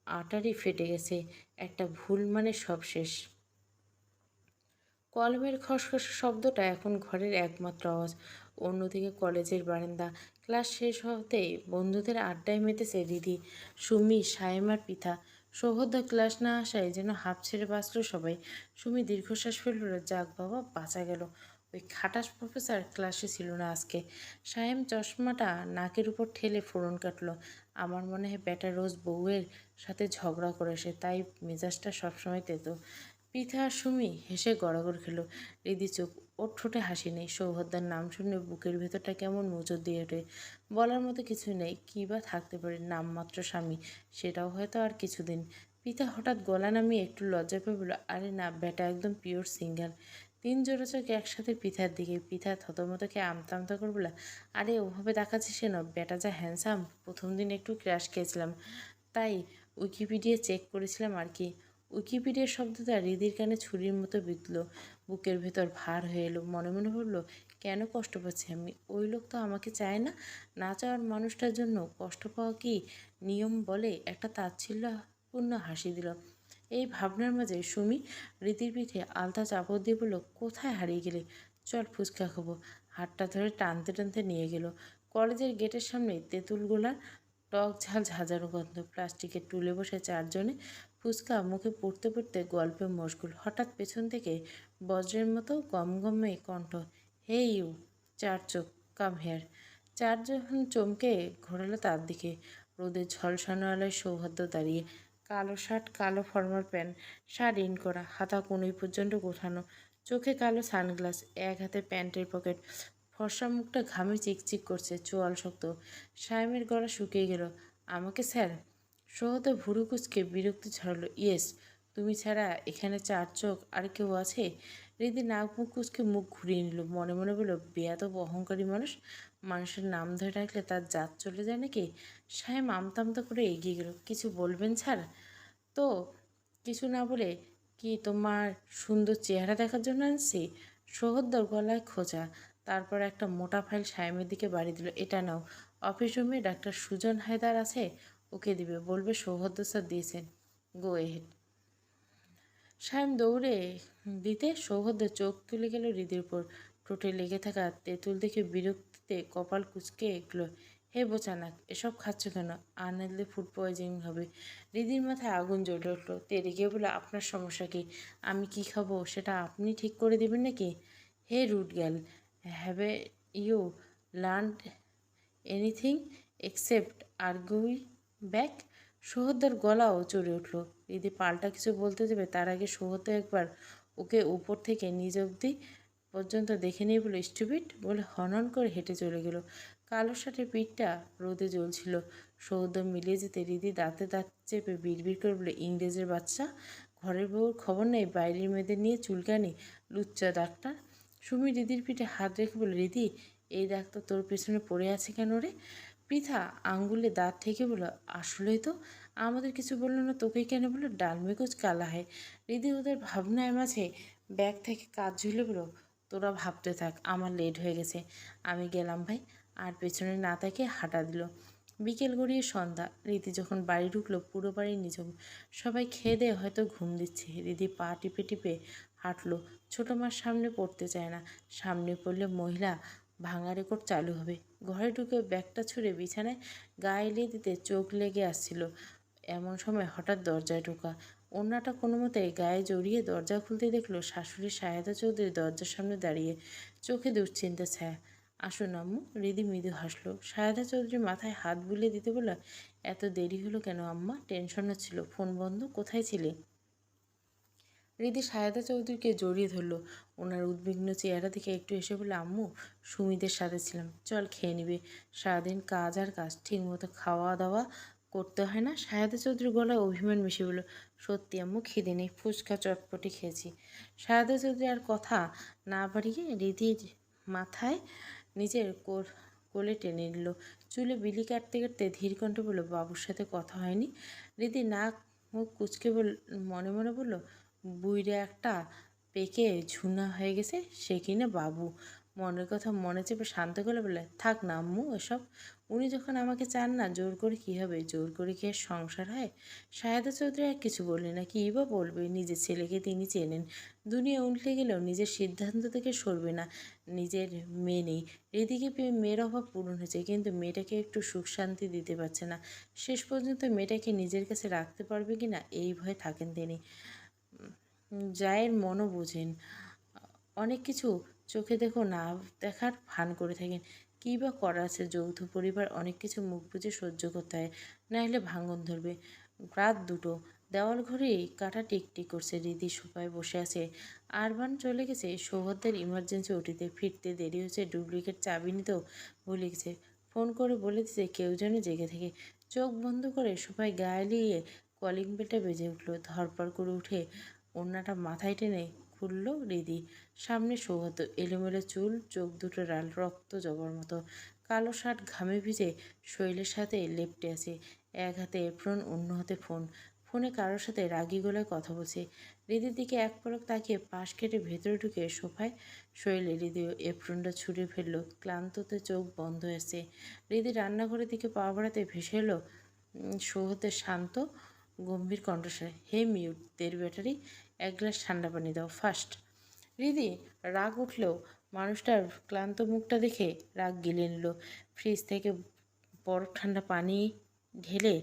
আর্টারি ফেটে গেছে। একটা ভুল মানে সব শেষ। কলমের খসখস শব্দটা এখন ঘরের একমাত্র আওয়াজ। অন্যদিকে কলেজের বারান্দা। ক্লাস শেষ হতেই বন্ধুদের আড্ডায় মেতেছে রিধি, সুমি, সায়েম আর পিথা। সৌহদ্য ক্লাস না আসায় যেন হাঁপ ছেড়ে বাঁচল সবাই। সুমি দীর্ঘশ্বাস ফেলল, যাক বাবা, বাঁচা গেল। ওই খাটাস প্রফেসর ক্লাসে ছিল না আজকে। সায়েম চশমাটা নাকের উপর ঠেলে ফোড়ন কাটল। আমার মনে হয় বেটা রোজ বউয়ের সাথে ঝগড়া করেছে, তাই মেজাজটা সবসময় তেতো। পিঠা আর সুমি হেসে গড়াগড় খেল। রিদি চোখ, ওর ঠোঁটে হাসি নেই। সৌহদ্দার নাম শুনে বুকের ভেতরটা কেমন মোচড় দিয়ে ওঠে। বলার মতো কিছু নেই, কী বা থাকতে পারে, নামমাত্র স্বামী, সেটাও হয়তো আর কিছুদিন। পিতা হঠাৎ গলা নামিয়ে একটু লজ্জা পেয়ে বলল, আরে না বেটা, একদম পিওর সিঙ্গেল। 3 জোড়া চোখ একসাথে পিঠার দিকে। পিঠা থতমত খেয়ে আমতা আমতা করে বলল, আরে ওভাবে তাকাচ্ছিস কেন? বেটা যা হ্যান্ডসাম। প্রথম দিন একটু ক্র্যাশ খেয়েছিলাম, তাই উইকিপিডিয়া চেক করেছিলাম আর কি। উইকিপিডিয়ার শব্দটা হৃদির কানে ছুরির মতো বিঁধল। বুকের ভেতর ভার হয়ে এলো। মনে মনে বলল, কেন কষ্ট পাচ্ছি আমি? ওই লোক তো আমাকে চায় না। না চাওয়ার মানুষটার জন্য কষ্ট পাওয়া কি নিয়ম বলে? একটা তাচ্ছিল্যপূর্ণ হাসি দিল। এই ভাবনার মাঝে সুমি রীতির পিঠে আলতা চাপড় দিয়ে বলল, কোথায় হারিয়ে গেলে? চল ফুচকা খাবো। হাতটা ধরে টানতে টানতে নিয়ে গেল। কলেজের গেটের সামনে তেঁতুলগোলার টক ঝাল ঝাঁঝানো গন্ধ। প্লাস্টিকের টুলে বসে 4 জনে ফুচকা মুখে পড়তে পড়তে গল্পে মশগুল। হঠাৎ পেছন থেকে বজ্রের মতো গমগমে কণ্ঠ, হে ইউ 4 চোখ, কাম হেয়ার। 4 জন চমকে ঘোরালো তার দিকে। রোদের ঝলসানো আলোয় সৌহার্দ্য দাঁড়িয়ে, কালো শার্ট, কালো ফর্মাল প্যান্ট, শার্ট ইন করা, হাতা কোনোই পর্যন্ত গোছানো, চোখে কালো সানগ্লাস, এক হাতে প্যান্টের পকেট। ফর্সা মুখটা ঘামে চিকচিক করছে, চোয়াল শক্ত। সায়েমের গলা শুকিয়ে গেল। আমাকে স্যার? সৌহত ভুরু কুচকে বিরক্তি ছড়ালো, ইয়েস, তুমি ছাড়া এখানে 4 চোখ আর কেউ আছে? রীতি নাক মুখ কুচকে মুখ ঘুরিয়ে নিল। মনে মনে বলল, বেয়াদব অহংকারী মানুষ, মানুষের নাম ধরে ডাকলে তার জাত চলে যায় নাকি? সায়েম আমতা আমতা করে এগিয়ে গেল, কিছু বলবেন স্যার? তো কিছু না বলে কি তোমার সুন্দর চেহারা দেখার জন্য আনছি? সহোদ্দর গলায় খোঁচা। তারপর একটা মোটা ফাইল সায়েমের দিকে বাড়ি দিল, এটা নাও। অফিস রুমে ডাক্তার সুজন হায়দার আছে, ওকে দিবে, বলবে সৌহদ্দ স্যার দিয়েছেন, গো এহেড। সায়েম দৌড়ে দিতে সৌহদ্দ চোখ তুলে গেল হৃদির উপর। ঠোঁটে লেগে থাকা তেঁতুল দেখে বিরক্তিতে কপাল কুঁচকে এগলো, হে বোচানাক, এসব খাচ্ছ কেন? আনলে ফুড পয়জনিং হবে। হৃদির মাথায় আগুন জ্বলে উঠলো। তেরে গিয়ে বলে, আপনার সমস্যা কি? আমি কি খাবো সেটা আপনি ঠিক করে দেবেন নাকি? Hey rude gal, have you learned anything except argue back? সৌহদ্দার গলাও চড়ে উঠল। দিদি পাল্টা কিছু বলতে দেবে তার আগে সৌহদ্দ একবার ওকে উপর থেকে নিজ অবধি পর্যন্ত দেখে নিয়ে বলে, স্টুপিড, বলে হনন করে হেঁটে চলে গেল। কালো শার্টের পিঠটা রোদে জ্বলছিল। সৌহদ্দ মিলিয়ে যেতে রিদি দাঁতে দাঁত চেপে বিড়বিড় করে বলে, ইংরেজের বাচ্চা, ঘরের বউর খবর নেই, বাইরের মেয়েদের নিয়ে চুলকানি, লুচ্চা ডাক্তার। সুমি রিদির পিঠে হাত রেখে বলে, রিদি এই দেখ তো তোর পেছনে পড়ে আছে কেন রে? পৃথা আঙ্গুলে দাঁত থেকে বলল, আসলেই তো, আমাদের কিছু বললো না, তোকে কেন বললো? ডালমে কুচ কালা হয়। রিদি ওদের ভাবনার মাঝে ব্যাগ থেকে কাজ ঝুলে বলল, তোরা ভাবতে থাক, আমার লেট হয়ে গেছে, আমি গেলাম ভাই। আর পেছনে না তাকে হাঁটা দিল। বিকেল গড়িয়ে সন্ধ্যা। রীতি যখন বাড়ি ঢুকলো পুরো বাড়ি নিঝুম। সবাই খেয়ে দিয়ে হয়তো ঘুম দিচ্ছে। রীতি পা টিপে টিপে হাঁটলো। ছোটো মার সামনে পড়তে চায় না, সামনে পড়লে মহিলা ভাঙা রেকর্ড চালু হবে। ঘরে ঢুকে ব্যাগটা ছুঁড়ে বিছানায় গায়ে এলিয়ে দিতে চোখ লেগে আসছিল। এমন সময় হঠাৎ দরজায় ঢোকা। ওড়নাটা কোনো মতে গায়ে জড়িয়ে দরজা খুলতে দেখলো শাশুড়ি সায়েদা চৌধুরী দরজার সামনে দাঁড়িয়ে, চোখে দুশ্চিন্তা ছায়া। আসুন আম্মু। রিদি মৃদু হাসলো। সায়েদা চৌধুরী মাথায় হাত বুলিয়ে দিতে বলল, এত দেরি হলো কেন আম্মা? টেনশন হচ্ছিল। ফোন বন্ধ, কোথায় ছিলে? রিদি সায়েদা চৌধুরীকে জড়িয়ে ধরলো। ওনার উদ্বিগ্ন চেহারা দেখে একটু এসে বলে, আম্মু সুমিদের সাথে ছিলাম, চল খেয়ে নিবে। সারাদিন কাজ আর কাজ, ঠিকমতো খাওয়া দাওয়া করতে হয় না। সায়েদা চৌধুরী গলায় অভিমান মিশে বলল, সত্যি আম্মু খিদে নেই, ফুচকা চটপটি খেয়েছি। সায়েদা চৌধুরী আর কথা না বাড়িয়ে রিদির মাথায় নিজের কোলে টেনে নিল। চুলে বিলি কাটতে কাটতে ধীর কণ্ঠে বলল, বাবুর সাথে কথা হয়নি? রিদি নাক মুখ কুচকে মনে মনে বলল, বুইড়া একটা পেকে ঝুনা হয়ে গেছে, সে কিনা বাবু। মনের কথা মনে চেপে শান্ত করে বলে, থাক না আম্মু এসব। উনি যখন আমাকে চান না, জোর করে কী হবে? জোর করে কি আর সংসার হয়? সায়েদা চৌধুরী আর কিছু বললে না, কী বা বলবে? নিজের ছেলেকে তিনি চেনেন। দুনিয়া উল্টে গেলেও নিজের সিদ্ধান্ত থেকে সরবে না। নিজের মেয়ে নেই, এদিকে পেয়ে মেয়ের অভাব পূরণ হয়েছে, কিন্তু মেয়েটাকে একটু সুখ শান্তি দিতে পারছে না। শেষ পর্যন্ত মেয়েটাকে নিজের কাছে রাখতে পারবে কি না এই ভয়ে থাকেন তিনি। জায়ের মনও বোঝেন। অনেক কিছু চোখে দেখো না দেখার ভান করে থাকেন। কী বা করার আছে? যৌথ পরিবার, অনেক কিছু মুখ বুজে সহ্য করতে হয়, না হলে ভাঙন ধরবে। রাত 2টো। দেওয়াল ঘড়ি কাঁটা টিকটিক করছে। রীতি সোফায় বসে আছে। আরবান চলে গেছে সৌহদ্দের ইমার্জেন্সি ওটিতে, ফিরতে দেরি হয়েছে, ডুপ্লিকেট চাবি নিতেও ভুলে গেছে। ফোন করে বলে দিছে কেউ যেন জেগে থাকে। চোখ বন্ধ করে সোফায় গায়ে লিয়ে কলিং বেলটা বেজে উঠল। ধরপড় করে উঠে ওড়নাটা মাথায় টেনে খুলল রিদি। সামনে সৌগত, এলোমেলো চুল, চোখ দুটো লাল রক্ত জবার মতো, কালো শার্ট ঘামে ভিজে শৈলের সাথে লেপ্টে আছে। এক হাতে এপ্রন, অন্য হাতে ফোন। ফোনে কারোর সাথে রাগী গলায় কথা বলছে। রিদির দিকে এক পলক তাকিয়ে পাশ কেটে ভেতরে ঢুকে সোফায় শৈলে রিদি এপ্রনটা ছুঁড়ে ফেললো। ক্লান্ততে চোখ বন্ধ হয়েছে। রিদি রান্নাঘরের দিকে পা বাড়াতে ভেসে এলো সৌগতের শান্ত গম্ভীর কণ্ঠস্বরে, হে মিউট, দের ব্যাটারি, এক গ্লাস ঠান্ডা পানি দাও ফার্স্ট। রিদি রাগ উঠলেও মানুষটার ক্লান্ত মুখটা দেখে রাগ গিলে নিল। ফ্রিজ থেকে বরফ ঠান্ডা পানি ঢেলে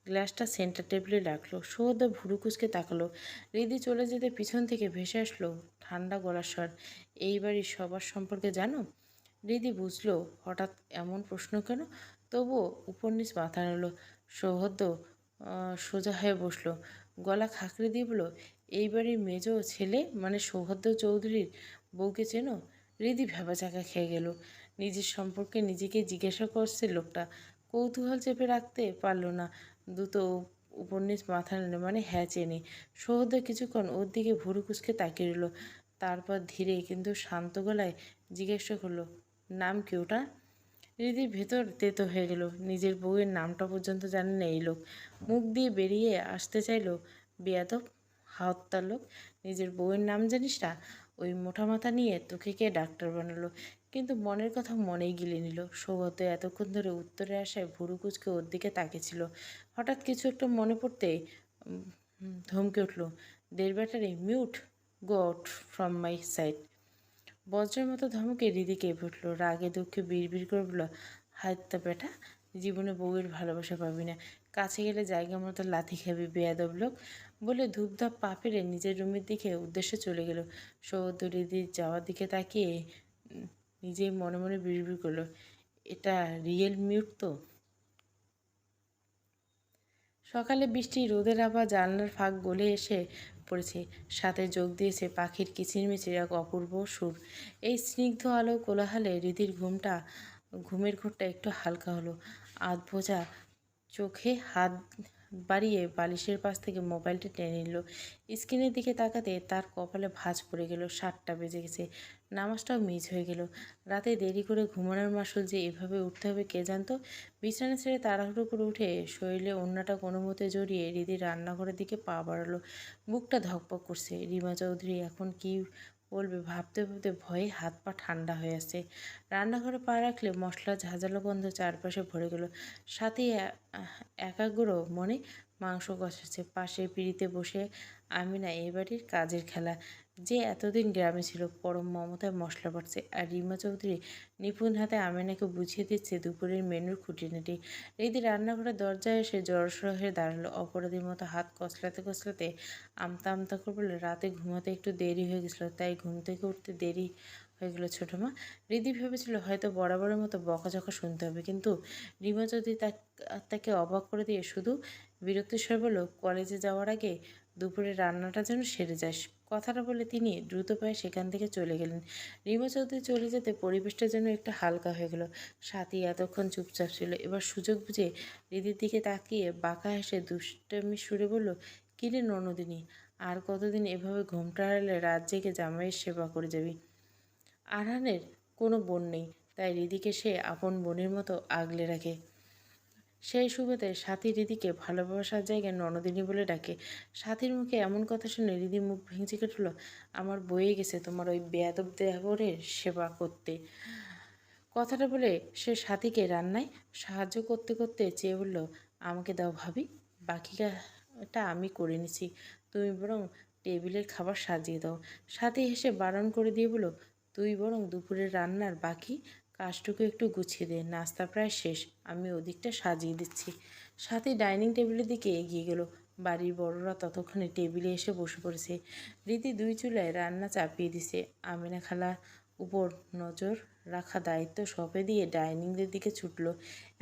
গ্লাসটা সেন্টার টেবিলে রাখলো। সৌদ ভুরু কুচকে তাকালো। রিদি চলে যেতে পিছন থেকে ভেসে আসলো ঠান্ডা গলার স্বর, এই বাড়ির সবার সম্পর্কে জানো? রিদি বুঝলো হঠাৎ এমন প্রশ্ন কেন, তবুও উপর নিচ মাথা নাড়ল। সৌহদ্দ সোজা হয়ে বসলো, গলা খাঁকড়ে দিয়ে বলল, এই বাড়ির মেজো ছেলে মানে সৌহার্দ্য চৌধুরীর বউকে চেনো? রিদি ভ্যাবাচাকা খেয়ে গেল। নিজের সম্পর্কে নিজেকে জিজ্ঞাসা করছে লোকটা। কৌতূহল চেপে রাখতে পারল না। দ্রুত উপর নিচ মাথা নাড়ল, মানে হ্যাঁ চেনে। সৌহার্দ্য কিছুক্ষণ ওর দিকে ভুরু কুচকে তাকিয়ে রইল। তারপর ধীরে কিন্তু শান্ত গলায় জিজ্ঞাসা করলো, নাম কি ওটা? রিদির ভেতর তেতো হয়ে গেল। নিজের বউয়ের নামটা পর্যন্ত জানে না এই লোক। মুখ দিয়ে বেরিয়ে আসতে চাইল, বেয়াদব হত্যার লোক, নিজের বউয়ের নাম জানিস না? ওই মোটা মাথা নিয়ে তোকে কে ডাক্তার বানালো? কিন্তু মনের কথা মনেই গিলে নিল। সৌগত এতক্ষণ ধরে উত্তরে আসায় ভুরু কুচকে ওর দিকে তাকিয়েছিল। হঠাৎ কিছু একটা মনে পড়তে ধমকে উঠল, there better mute, go out from my side. বজ্রের মতো ধমকে রিদি কেঁপে উঠল। রাগে দুঃখে বিড়বিড় করে বলল, হায়ত্তা বেটা, জীবনে বউয়ের ভালোবাসা পাবি না, কাছে গেলে জায়গা মতো লাথি খাবি বেয়াদব লোক। বলে ধূপধাপ পা ফেলে নিজের রুমের দিকে উদ্দেশ্যে চলে গেল। সৌদ্য রিদির যাওয়ার দিকে তাকিয়ে নিজেই মনে মনে বিড়বিড় করলো, এটা রিয়েল মিউট তো। সকালে বৃষ্টি, রোদের আভা জানলার ফাঁক গলে এসে পড়েছে। সাথে যোগ দিয়েছে পাখির কিচিরমিচির এক অপূর্ব সুর। এই স্নিগ্ধ আলো কোলাহলে রিদির ঘুমের ঘোরটা একটু হালকা হলো। আধবোঝা চোখে হাত বাড়িয়ে বালিশের পাশ থেকে মোবাইলটা টেনে নিল। স্ক্রিনের দিকে তাকাতে তার কপালে ভাঁজ পড়ে গেল। 7টা বেজে গেছে। নামাজটাও মিস হয়ে গেল। রাতে দেরি করে ঘুমানোর মাসুল যে এভাবে উঠতে হবে কে জানতো। বিছানা ছেড়ে তাড়াহুড়ো করে উঠে শরীরে ওড়নাটা কোনো মতে জড়িয়ে রিদি রান্নাঘরের দিকে পা বাড়ালো। বুকটা ধকপক করছে। রিমা চৌধুরী এখন কি বলবে ভাবতে ভাবতে ভয়ে হাত পা ঠান্ডা হয়ে আসছে। রান্নাঘরে পা রাখলে মশলা ঝাঁঝালো গন্ধ চারপাশে ভরে গেল। সাথে একাগ্র মনে মাংস কষাচ্ছে। পাশে পিঁড়িতে বসে আমিনা এ বাড়ির কাজের খেলা, যে এতদিন গ্রামে ছিল, পরম মমতায় মশলা বাটছে। আর রিমা চৌধুরী নিপুণ হাতে আমিনাকে বুঝিয়ে দিচ্ছে দুপুরের মেনুর খুঁটিনাটি। রিদি রান্নাঘরের দরজায় এসে জড়সড় হয়ে দাঁড়ালো। অপরাধীর মতো হাত কচলাতে কচলাতে আমতা আমতা করে বলল, রাতে ঘুমাতে একটু দেরি হয়ে গেছিলো, তাই ঘুম থেকে উঠতে দেরি হয়ে গেল ছোটো মা। রিদি ভেবেছিল হয়তো বরাবরের মতো বকাঝকা শুনতে হবে, কিন্তু রিমা চৌধুরী তাকে অবাক করে দিয়ে শুধু বিরক্তিস্বর বলল, কলেজে যাওয়ার আগে দুপুরের রান্নাটা যেন সেরে যাস। কথাটা বলে তিনি দ্রুত পায়ে সেখান থেকে চলে গেলেন। রিমা চৌধুরী চলে যেতে পরিবেশটা যেন একটু হালকা হয়ে গেল। সাথী এতক্ষণ চুপচাপ ছিল, এবার সুযোগ বুঝে রিদির দিকে তাকিয়ে বাঁকা হেসে দুষ্টামি সুরে বলল, কিরে ননদিনী, আর কতদিন এভাবে ঘোমটা আড়ালে রাত জেগে জামাইয়ের সেবা করে যাবি? আরহানের কোনো বোন নেই, তাই রিদিকে সে আপন বোনের মতো আগলে রাখে। সেই সুবাদে সাথী রিদিকে ভালোবাসার জায়গায় ননদিনী বলে ডাকে। সাথীর মুখে এমন কথা শুনে রিদি মুখ ভেঙচি কেটল। আমার বয়ে গেছে তোমার ওই বেয়াদব দেবরের সেবা করতে। কথাটা বলে সে সাথীকে রান্নায় সাহায্য করতে করতে চেয়ে বলল, আমাকে দাও ভাবি, বাকিটা আমি করে নিছি, তুমি বরং টেবিলের খাবার সাজিয়ে দাও। সাথী হেসে বারণ করে দিয়ে বলল, তুই বরং দুপুরের রান্নার বাকি কাজটুকু একটু গুছিয়ে দে, নাস্তা প্রায় শেষ, আমি ওদিকটা সাজিয়ে দিচ্ছি। সাথী ডাইনিং টেবিলের দিকে এগিয়ে গেল। বাড়ির বড়রা ততক্ষণে টেবিলে এসে বসে পড়েছে। রীতি দুই চুলায় রান্না চাপিয়ে দিছে। আমিনা খালা উপর নজর রাখা দায়িত্ব সঁপে দিয়ে ডাইনিংয়ের দিকে ছুটল।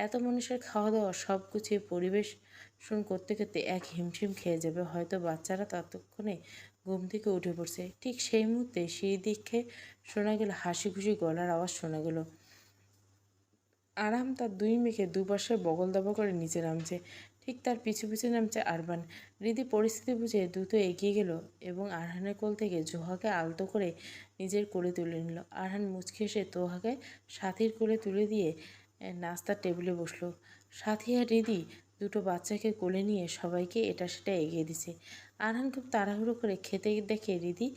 এত মানুষের খাওয়া দাওয়া সব গুছিয়ে পরিবেশন করতে করতে এক হিমশিম খেয়ে যাবে। হয়তো বাচ্চারা ততক্ষণে ঘুম থেকে উঠে পড়ছে। ঠিক সেই মুহূর্তে সেই দিকে শোনা গেল হাসি খুশি গলার আওয়াজ শোনা গেল। আরাম তার দুই মেয়েকে দুপাশে বগল দাবা করে নিচে নামছে। ঠিক তার পিছু পিছু নামছে আরবান। রীতি পরিস্থিতি বুঝে দ্রুত এগিয়ে গেল এবং আরহানের কোল থেকে জোহাকে আলতো করে নিজের কোলে তুলে নিল। আরহান মুচকি এসে তোহাকে সাথীর কোলে তুলে দিয়ে নাস্তার টেবিলে বসলো। সাথী আর রিদি দুটো বাচ্চাকে কোলে নিয়ে সবাইকে এটা সেটা এগিয়ে দিছে। আরহান খুব তাড়াহুড়ো করে খেতে দেখে রিদি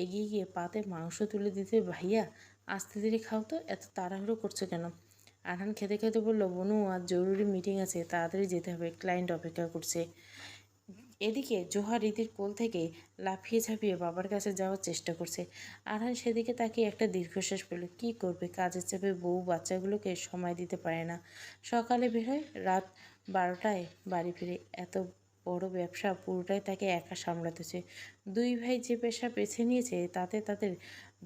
এগিয়ে গিয়ে পাতে মাংস তুলে দিতে, ভাইয়া আস্তে ধীরে খাও তো, এত তাড়াহুড়ো করছো কেন? আরহান খেতে খেতে বলল, বনু আজ জরুরি মিটিং আছে, তাড়াতাড়ি যেতে হবে, ক্লায়েন্ট অপেক্ষা করছে। এদিকে জোহা রীতির কোল থেকে লাফিয়ে ঝাঁপিয়ে বাবার কাছে যাওয়ার চেষ্টা করছে। আরহান সেদিকে তাকিয়ে একটা দীর্ঘশ্বাস পেল। কী করবে, কাজের চাপে বউ বাচ্চাগুলোকে সময় দিতে পারে না। সকালে বের হয়, রাত 12টায় বাড়ি ফিরে। এত বড় ব্যবসা পুরোটাই তাকে একা সামলাতেছে। দুই ভাই যে পেশা বেছে নিয়েছে তাতে তাদের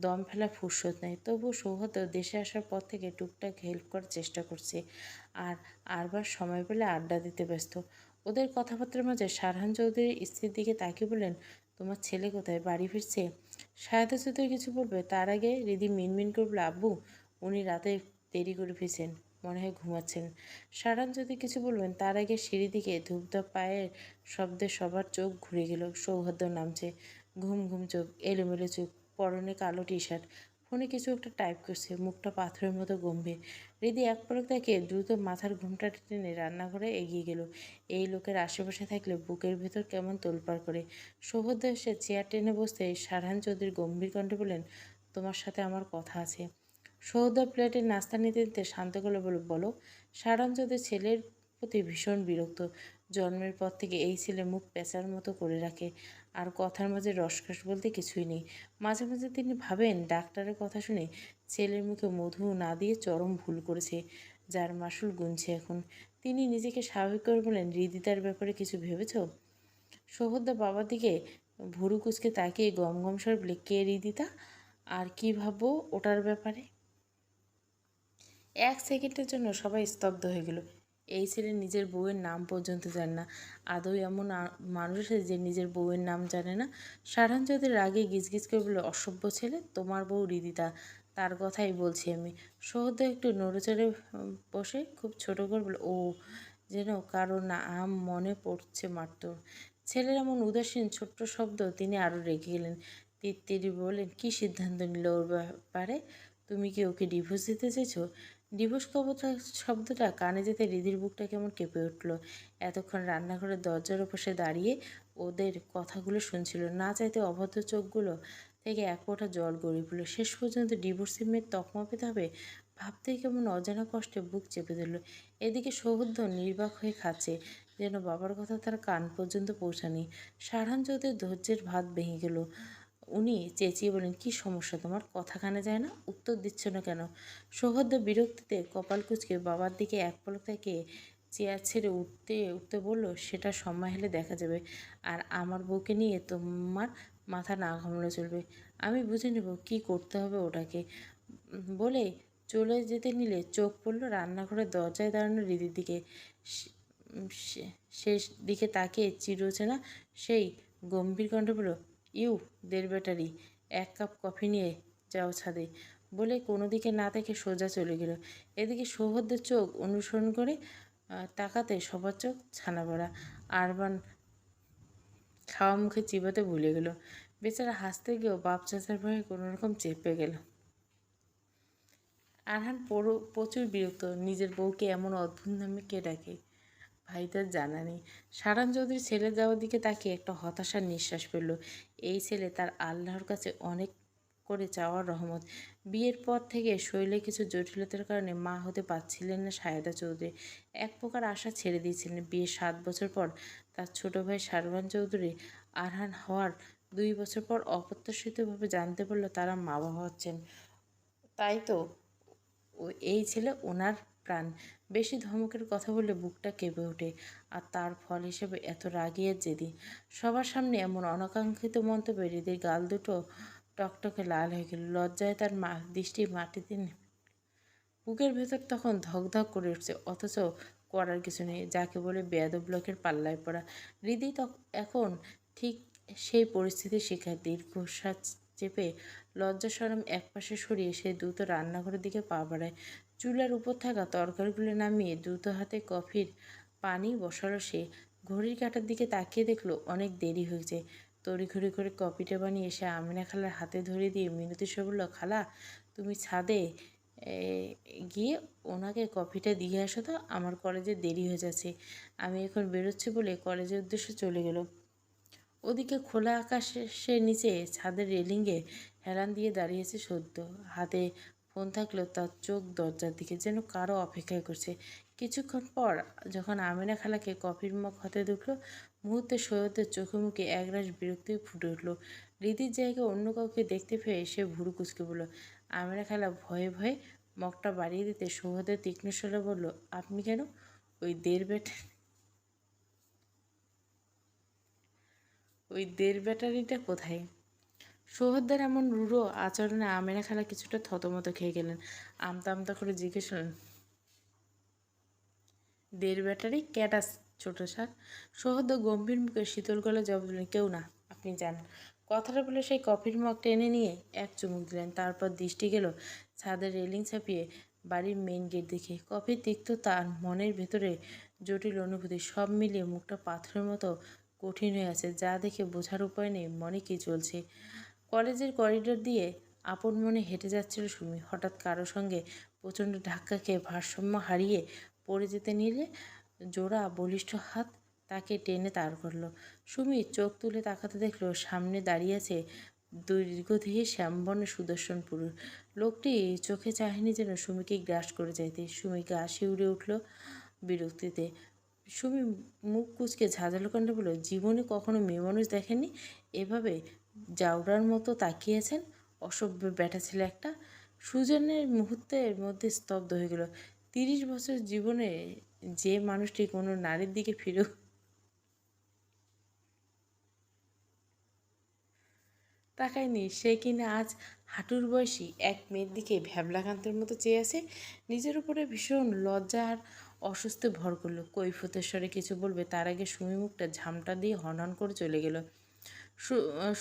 দম ফেলা ফুরসত নেই। তবুও সৌহার্দ্য দেশে আসার পর থেকে টুকটাক হেল্প করার চেষ্টা করছে। আরবার সময় পেলে আড্ডা দিতে ব্যস্ত। ওদের কথাবার্তার মাঝে সারহান চৌধুরীর স্ত্রীর দিকে তাকিয়ে বললেন, তোমার ছেলে কোথায়, বাড়ি ফিরছে? সায়দা চৌধুরী কিছু বলবে তার আগে রিদি মিনমিন করে বলল, আব্বু উনি রাতে দেরি করে ফিরছেন, মনে হয় ঘুমাচ্ছেন। সারহান চৌধুরী কিছু বলবেন তার আগে সিঁড়ি দিকে ধূপধাপ পায়ের শব্দে সবার চোখ ঘুরে গেল। সৌহার্দ্য নামছে, ঘুম ঘুম চোখ, এলোমেলো চোখ, পরনে কালো টি শার্ট, ফোনে কিছু একটা টাইপ করছে, মুখটা পাথরের মতো গম্ভীর। রিদি এক পলক তাকে দ্রুত মাথার ঘুমটা টেনে রান্নাঘরে এগিয়ে গেল। এই লোকের আশেপাশে থাকলে বুকের ভেতর কেমন তোলপাড় করে। সৌহার্দ্য এসে চেয়ার টেনে বসতে সারহান চৌধুরী গম্ভীর কণ্ঠে বললেন, তোমার সাথে আমার কথা আছে। সৌহার্দ্য প্লেটের নাস্তা নিতে নিতে শান্ত গলায় বলো। সারহান চৌধুরী ছেলের প্রতি ভীষণ বিরক্ত। জন্মের পর থেকে এই ছেলে মুখ পেঁচার মতো করে রাখে, আর কথার মাঝে রসকস বলতে কিছুই নেই। মাঝে মাঝে তিনি ভাবেন ডাক্তারের কথা শুনে ছেলের মুখে মধু না দিয়ে চরম ভুল করেছে, যার মাসুল গুনছে এখন। তিনি নিজেকে স্বাভাবিক করে বলেন, হৃদিতার ব্যাপারে কিছু ভেবেছ? সৌহার্দ্য বাবার দিকে ভুরু কুচকে তাকিয়ে গম গম স্বর বলে, কে হৃদিতা, আর কি ভাববো ওটার ব্যাপারে? এক সেকেন্ডের জন্য সবাই স্তব্ধ হয়ে গেল। এই ছেলে নিজের বউয়ের নাম পর্যন্ত জানে না। আদৌ এমন মানুষ আছে যে নিজের বউয়ের নাম জানে না? সারহান চৌধুরী রাগে গিজগিজ করে বলল, অসভ্য ছেলে, তোমার বউ হৃদিতা, তার কথাই বলছি আমি। সৌহার্দ্য একটু নড়েচড়ে বসে খুব ছোট করে বলল, ও, যেন কারো নাম মনে পড়ছে মাত্র। ছেলের এমন উদাসীন ছোট্ট শব্দ তিনি আরও রেগে গেলেন। তিত্তিরি বললেন, কী সিদ্ধান্ত নিল ওর ব্যাপারে? তুমি কি ওকে ডিভোর্স দিতে চেয়েছো? ডিভোর্স শব্দটা কানে যেতে রিধির বুকটা কেমন কেঁপে উঠল। এতক্ষণ রান্নাঘরের দরজার ওপর সে দাঁড়িয়ে ওদের কথাগুলো শুনছিল। না চাইতে অভদ্র চোখগুলো থেকে এক ফোঁটা জল গড়িয়ে পড়ল। শেষ পর্যন্ত ডিভোর্সি মেয়ের তকমা পেতে হবে ভাবতেই কেমন অজানা কষ্টে বুক চেপে ধরল। এদিকে সৌহদ্দ নির্বাক হয়ে খাচ্ছে, যেন বাবার কথা তার কান পর্যন্ত পৌঁছানি। সারহান চৌধুরীর ধৈর্যের ভাত ভেঙে গেল। উনি চেঁচিয়ে বলেন, কী সমস্যা তোমার? কথা কানে যায় না? উত্তর দিচ্ছ না কেন? সৌহদ্দ বিরক্তিতে কপাল কুঁচকে বাবার দিকে এক পলক তাকিয়ে চেয়ার ছেড়ে উঠতে উঠতে বলল, সেটা সময় হলে দেখা যাবে। আর আমার বউকে নিয়ে তোমার মাথা না ঘামালে চলবে। আমি বুঝে নেব কী করতে হবে ওটাকে। বলে চলে যেতে নিলে চোখ পড়ল রান্নাঘরের দরজায় দাঁড়ানো রিদির দিকে। শেষ দিকে তাকিয়ে চিরচেনা সেই গম্ভীর কণ্ঠে বলল, ইউ দের ব্যাটারি, এক কাপ কফি নিয়ে যাও ছাদে। বলে কোনো দিকে না দেখে সোজা চলে গেল। এদিকে সৌহদ্দের চোখ অনুসরণ করে তাকাতে সবার চোখ ছানা পড়া। আরবান খাওয়া মুখে চিবাতে ভুলে গেল। বেচারা হাসতে গিয়েও বাপ চাচার ভয়ে কোনোরকম চেপে গেল। আরহান প্রচুর বিরক্ত। নিজের বউকে এমন অদ্ভুত নামে কে ডাকে? ভাই তার জানা নেই। সারান চৌধুরী ছেলে যাওয়ার দিকে তাকিয়ে একটা হতাশার নিঃশ্বাস ফেলল। এই ছেলে তার আল্লাহর কাছে অনেক করে চাওয়ার রহমত। বিয়ের পর থেকে শরীরে কিছু জটিলতার কারণে মা হতে পারছিলেন না সায়েদা চৌধুরী। এক প্রকার আশা ছেড়ে দিয়েছিলেন। বিয়ের 7 বছর পর তার ছোট ভাই সারওয়ান চৌধুরী আরহান হওয়ার 2 বছর পর অপ্রত্যাশিতভাবে জানতে পারল তারা মা বাবা হচ্ছেন। তাই তো এই ছেলে ওনার প্রাণ। বেশি ধমকের কথা বললে বুকটা কেঁপে ওঠে। আর তার ফল হিসেবে এত রাগিয়ে জেদি। সবার সামনে এমন অনাকাঙ্ক্ষিত মন্তব্যে হৃদের গাল দুটো টকটকে লাল হয়ে গেল। লজ্জায় তার দৃষ্টি মাটিতে বুকের ভেতর তখন ধকধক করে উঠছে, অথচ করার কিছু নেই। যাকে বলে বেয়াদব লোকের পাল্লায় পড়া। হৃদি এখন ঠিক সেই পরিস্থিতির শিকার। দীর্ঘশ্বাস চেপে লজ্জা শরম একপাশে সরিয়ে সে দ্রুত রান্নাঘরের দিকে পা বাড়ায়। চুলার উপর থাকা তরকারিগুলো নামিয়ে দ্রুত হাতে কফির পানি বসালো সে। ঘড়ির কাঁটার দিকে তাকিয়ে দেখলো অনেক দেরি হয়েছে। তড়িঘড়ি করে কফিটা বানিয়ে এসে আমিনা খালার হাতে ধরিয়ে দিয়ে মিনতি সে বলল, খালা তুমি ছাদে গিয়ে ওনাকে কফিটা দিয়ে আসো তো, আমার কলেজে দেরি হয়ে যাচ্ছে। আমি এখন বেরোচ্ছি বলে কলেজের উদ্দেশ্যে চলে গেল। ওদিকে খোলা আকাশের নিচে ছাদের রেলিংয়ে হেলান দিয়ে দাঁড়িয়েছে সদ্য। হাতে ফোন থাকলেও তার চোখ দরজার দিকে, যেন কারো অপেক্ষায় করছে। কিছুক্ষণ পর যখন আমিনা খালাকে কফির মগ হাতে ঢুকলো, মুহূর্তে সৈয়দের চোখে মুখে একরাশ বিরক্তি ফুটে উঠল। রীতির জায়গায় অন্য কাউকে দেখতে পেয়ে সে ভুরু কুচকে বলল। আমিনা খালা ভয়ে ভয়ে মগটা বাড়িয়ে দিতে সৌহদের তীক্ষ্ণ স্বরে বলল, আপনি কেন? ওই দের ব্যাটারিটা কোথায়? সৌহদ্দের এমন রূঢ় আচরণে আমেনা খালা কিছুটা থতমত খেয়ে গেলেন। আমতা আমতা করে জিজ্ঞেস করলেন, দের ব্যাটারি ক্যাটাস ছোট স্যার? সৌহদ্দ গম্ভীর মুখে শীতল গলায় জবাব দিলেন, কেউ না, আপনি যান। কথাটা বলে সেই কফির মগ টেনে নিয়ে এক চুমুক দিলেন। তারপর দৃষ্টি গেল ছাদের রেলিং ছাপিয়ে বাড়ির মেইন গেট দেখে। কফির তিক্ততা আর মনের ভেতরে জটিল অনুভূতি সব মিলিয়ে মুখটা পাথরের মতো কঠিন হয়ে আছে, যা দেখে বোঝার উপায় নেই মনে কী চলছে। কলেজের করিডোর দিয়ে আপন মনে হেঁটে যাচ্ছিল সুমি। হঠাৎ কারো সঙ্গে প্রচণ্ড ধাক্কা খেয়ে ভারসাম্য হারিয়ে পড়ে যেতে নিলে জোড়া বলিষ্ঠ হাত তাকে টেনে তাড় করল। সুমি চোখ তুলে তাকাতে দেখল সামনে দাঁড়িয়ে আছে দীর্ঘদেহী শ্যামবর্ণের সুদর্শন পুরুষ। লোকটি চোখে চাহেনি যেন সুমিকে গ্রাস করে যাইতে। সুমি গা শিউরে উঠল বিরক্তিতে। সুমি মুখ কুঁচকে ঝাঁঝালো কণ্ঠে বলল, জীবনে কখনো মেয়ে মানুষ দেখেননি এভাবে জাউরার মতো তাকিয়েছেন? অসভ্য ব্যাটা ছেলে একটা। সুজনের মুহূর্তের মধ্যে স্তব্ধ হয়ে গেল। 30 বছর জীবনে যে মানুষটি কোনো নারীর দিকে ফিরেও তাকায়নি, সে কিনা আজ হাঁটুর বয়সী এক মেয়ের দিকে ভ্যাবলাকান্তের মতো চেয়ে আছে। নিজের উপরে ভীষণ লজ্জা আর অস্বস্তি ভর করলো। কৈফিয়তের স্বরে কিছু বলবে তার আগে সুমি মুখটা ঝামটা দিয়ে হনহন করে চলে গেল।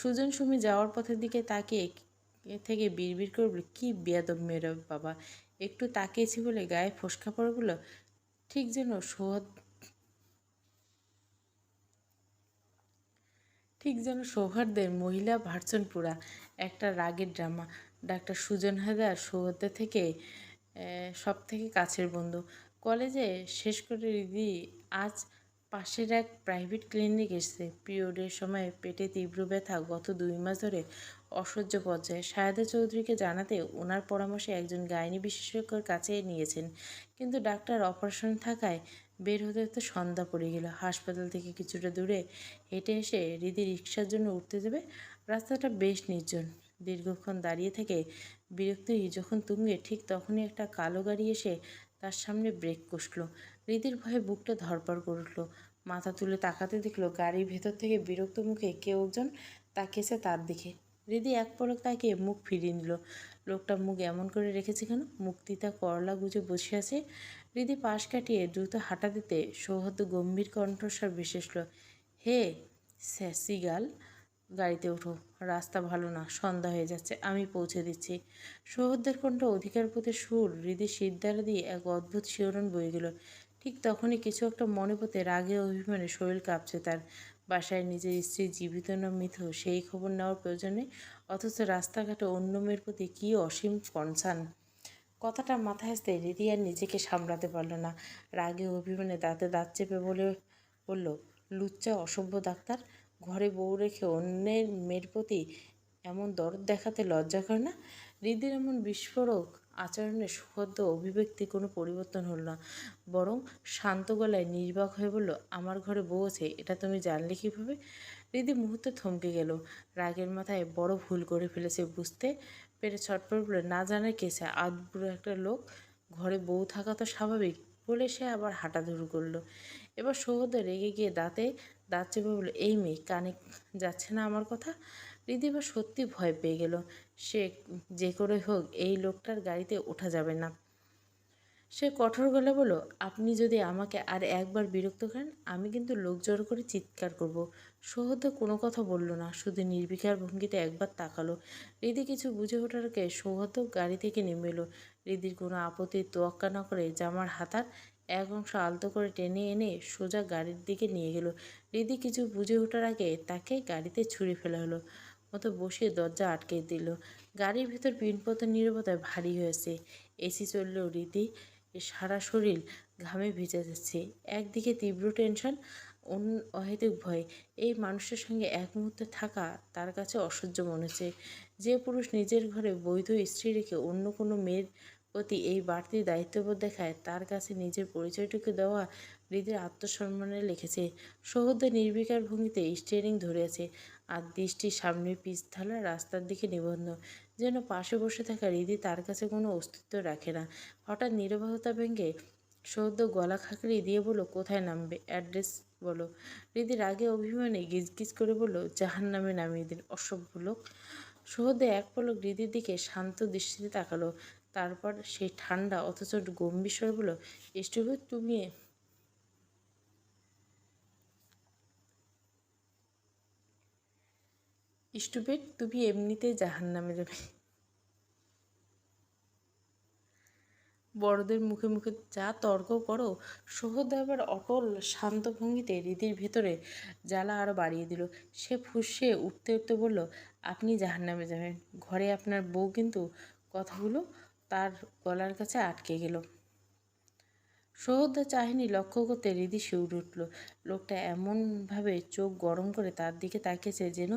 সুজন সুমি যাওয়ার পথের দিকে তাকিয়ে থেকে বিড়বিড় করে বলল, কী বেয়াদব মেয়েরা বাবা! একটু তাকিয়েছি বলে গায়ে ফোসকা পড়েগুলো, ঠিক যেন ঠিক যেন সৌহার্দ্যের মহিলা ভার্সন পুরা একটা রাগের ড্রামা। ডাক্তার সুজন হায়দার সৌহার্দ্যের থেকে সব থেকে কাছের বন্ধু। কলেজে শেষ করে রিদি আজ পাশের এক প্রাইভেট ক্লিনিক এসেছে। পিরিয়ডের সময় পেটে তীব্র ব্যথা গত 2 মাস ধরে অসহ্য পর্যায়ে। সায়দা চৌধুরীকে জানাতে ওনার পরামর্শে একজন গাইনি বিশেষজ্ঞর কাছে নিয়েছেন, কিন্তু ডাক্তার অপারেশন থাকায় বের হতে হতে সন্ধ্যা পড়ে গেল। হাসপাতাল থেকে কিছুটা দূরে হেঁটে এসে রিদি রিক্সার জন্য উঠতে যাবে। রাস্তাটা বেশ নির্জন। দীর্ঘক্ষণ দাঁড়িয়ে থেকে বিরক্তি যখন তুঙ্গে, ঠিক তখনই একটা কালো গাড়ি এসে তার সামনে ব্রেক কষল। রিদির ভয়ে বুকটা ধড়ফড় করে উঠল। মাথা তুলে তাকাতে দেখলো গাড়ির ভেতর থেকে বিরক্ত মুখে কেউ একজন তাকিয়েছে তার দিকে। রিদি এক পলক তাকিয়ে মুখ ফিরিয়ে নিল। লোকটা মুখ এমন করে রেখেছে কেন? মুক্তিটা করলা গুজে বসে আছে। রিদি পাশ কাটিয়ে দ্রুত হাঁটা দিতে সৌহার্দ্য গম্ভীর কণ্ঠস্বর ভেসে এসল, হে স্যাসিগাল, গাড়িতে ওঠো। রাস্তা ভালো না, সন্ধ্যা হয়ে যাচ্ছে, আমি পৌঁছে দিচ্ছি। সৌহার্দ্যের কণ্ঠ অধিকারপতির সুর হৃদয় সিদ্ধারা দিয়ে এক অদ্ভুত শিহরণ বয়ে গেল। ঠিক তখনই কিছু একটা মনে পড়তে রাগে অভিমানে শরীর কাঁপছে তার। বাসায় নিজের স্ত্রী জীবিত না মৃত সেই খবর নেওয়ার প্রয়োজনে, অথচ রাস্তাঘাটে অন্য মেয়ের প্রতি কী অসীম কনসার্ন। কথাটা মাথায় আসতে রিদি আর নিজেকে সামলাতে পারল না। রাগে অভিমানে দাঁতে দাঁত চেপে বলল, লুচ্চা অসভ্য ডাক্তার, ঘরে বউ রেখে অন্যের মেয়ের প্রতি এমন দরদ দেখাতে লজ্জা করে না? হৃদির এমন বিস্ফোরক আচরণে সুহদ্দ অভিব্যক্তি কোনো পরিবর্তন হল না, বরং শান্ত গলায় নির্বাক হয়ে বলল, আমার ঘরে বউ আছে, এটা তুমি জানলে কীভাবে? হৃদি মুহূর্তে থমকে গেল। রাগের মাথায় বড় ভুল করে ফেলেছে বুঝতে পেরে ছটফট বলে, না জানার কেসে আধবুড়ো একটা লোক, ঘরে বউ থাকা তো স্বাভাবিক, বলে সে আবার হাঁটা শুরু করলো। এবার সৌহদ্দ রেগে গিয়ে দাঁতে দাঁত চেপে বলল, এই মেয়ে, কানে যাচ্ছে না আমার কথা? হৃদি বা সত্যি ভয় পেয়ে গেল। সে যে করে হোক এই লোকটার গাড়িতে ওঠা যাবে না। সে কঠোর গলায় বলল, আপনি যদি আমাকে আর একবার বিরক্ত করেন, আমি কিন্তু লোক জড়ো করে চিৎকার করব। সৌহদ্দ কোনো কথা বলল না, শুধু নির্বিকার ভঙ্গিতে একবার তাকালো। হৃদি কিছু বুঝে ওঠার আগে সৌহদ্দ গাড়ি থেকে নেমে এলো। হৃদির কোনো আপত্তির তোয়াক্কা না করে জামার হাতার এক অংশ আলতো করে টেনে এনে সোজা গাড়ির দিকে নিয়ে গেল। হৃদি কিছু বুঝে ওঠার আগে তাকে গাড়িতে ছুঁড়ে ফেলা হলো মতো বসিয়ে দরজা আটকে দিল। গাড়ির ভেতর পিনপত নীরবতায় ভারী হয়েছে। এসি চললেও রীতি সারা শরীর ঘামে ভিজে যাচ্ছে। একদিকে তীব্র টেনশন, অহেতুক ভয়। এই মানুষের সঙ্গে এক মুহূর্তে থাকা তার কাছে অসহ্য মনে হচ্ছে। যে পুরুষ নিজের ঘরে বৈধ স্ত্রী রেখে অন্য কোনো মেয়ের প্রতি এই বাড়তি দায়িত্ববোধ দেখায়, তার কাছে নিজের পরিচয়টুকু দেওয়া হৃদের আত্মসম্মানে লিখেছে। সৌহদ্দ নির্বিকার ভঙ্গিতে স্টিয়ারিং ধরে আছে, আর দৃষ্টি সামনে পিচ ঢালা রাস্তার দিকে নিবদ্ধ, যেন পাশে বসে থাকা হৃদি তার কাছে কোনো অস্তিত্ব রাখে না। হঠাৎ নীরবতা ভেঙে সৌহদ্দ গলা খাঁকড়িয়ে দিয়ে বলল, কোথায় নামবে, অ্যাড্রেস বলো। হৃদি রাগে অভিমানে গিজগিজ করে বলল, জাহান্নামে নামিয়ে দিন, অসভ্য লোক। সৌহদ্দ এক পলক হৃদির দিকে শান্ত দৃষ্টিতে তাকালো, তারপর সেই ঠান্ডা অথচ গম্ভীর স্বরে বলল, স্টুপিড, তুমি এমনিতেই জাহান্নামে যাবে। বড়দের মুখে মুখে যা তর্ক করো। সৌহদ্দ এবার অটল শান্ত ভঙ্গিতে হৃদির ভেতরে জ্বালা আরও বাড়িয়ে দিল। সে ফুঁসিয়ে উঠতে উঠতে বলল, আপনি জাহান্নামে যাবেন, ঘরে আপনার বউ কিন্তু। কথাগুলো তার গলার কাছে আটকে গেল। সৌহদ্দ চাহিনি লক্ষ্য করতে হৃদি শিউরে উঠল। লোকটা এমনভাবে চোখ গরম করে তার দিকে তাকিয়েছে যেন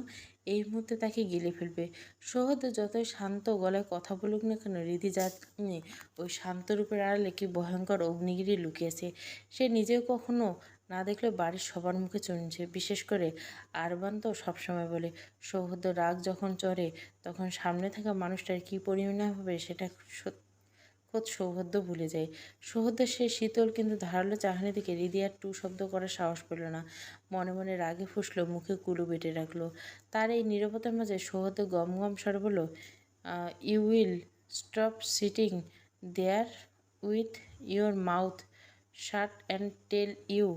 এই মুহূর্তে তাকে গিলে ফেলবে। সৌহদ্দ যতই শান্ত গলায় কথা বলুক না কেন, হৃদি জানে ওই শান্ত রূপের আড়ালে কি ভয়ঙ্কর অগ্নিগিরি লুকিয়েছে। সে নিজেও কখনো না দেখলে বাড়ির সবার মুখে শুনছে, বিশেষ করে আরবান তো সবসময় বলে, সৌহদ্দ রাগ যখন চড়ে তখন সামনে থাকা মানুষটার কী পরিমাণে হবে সেটা খোদ সৌহদ্দ ভুলে যায়। সৌহদ্দের সেই শীতল কিন্তু ধারালো চাহনি থেকে হৃদি আর টু শব্দ করার সাহস পেল না। মনে মনে রাগে ফুসলো, মুখে কুলু বেটে রাখলো। তার এই নীরবতার মাঝে সৌহদ্দ গম গম স্বরে বলল, you will stop sitting there with your mouth shut and tell you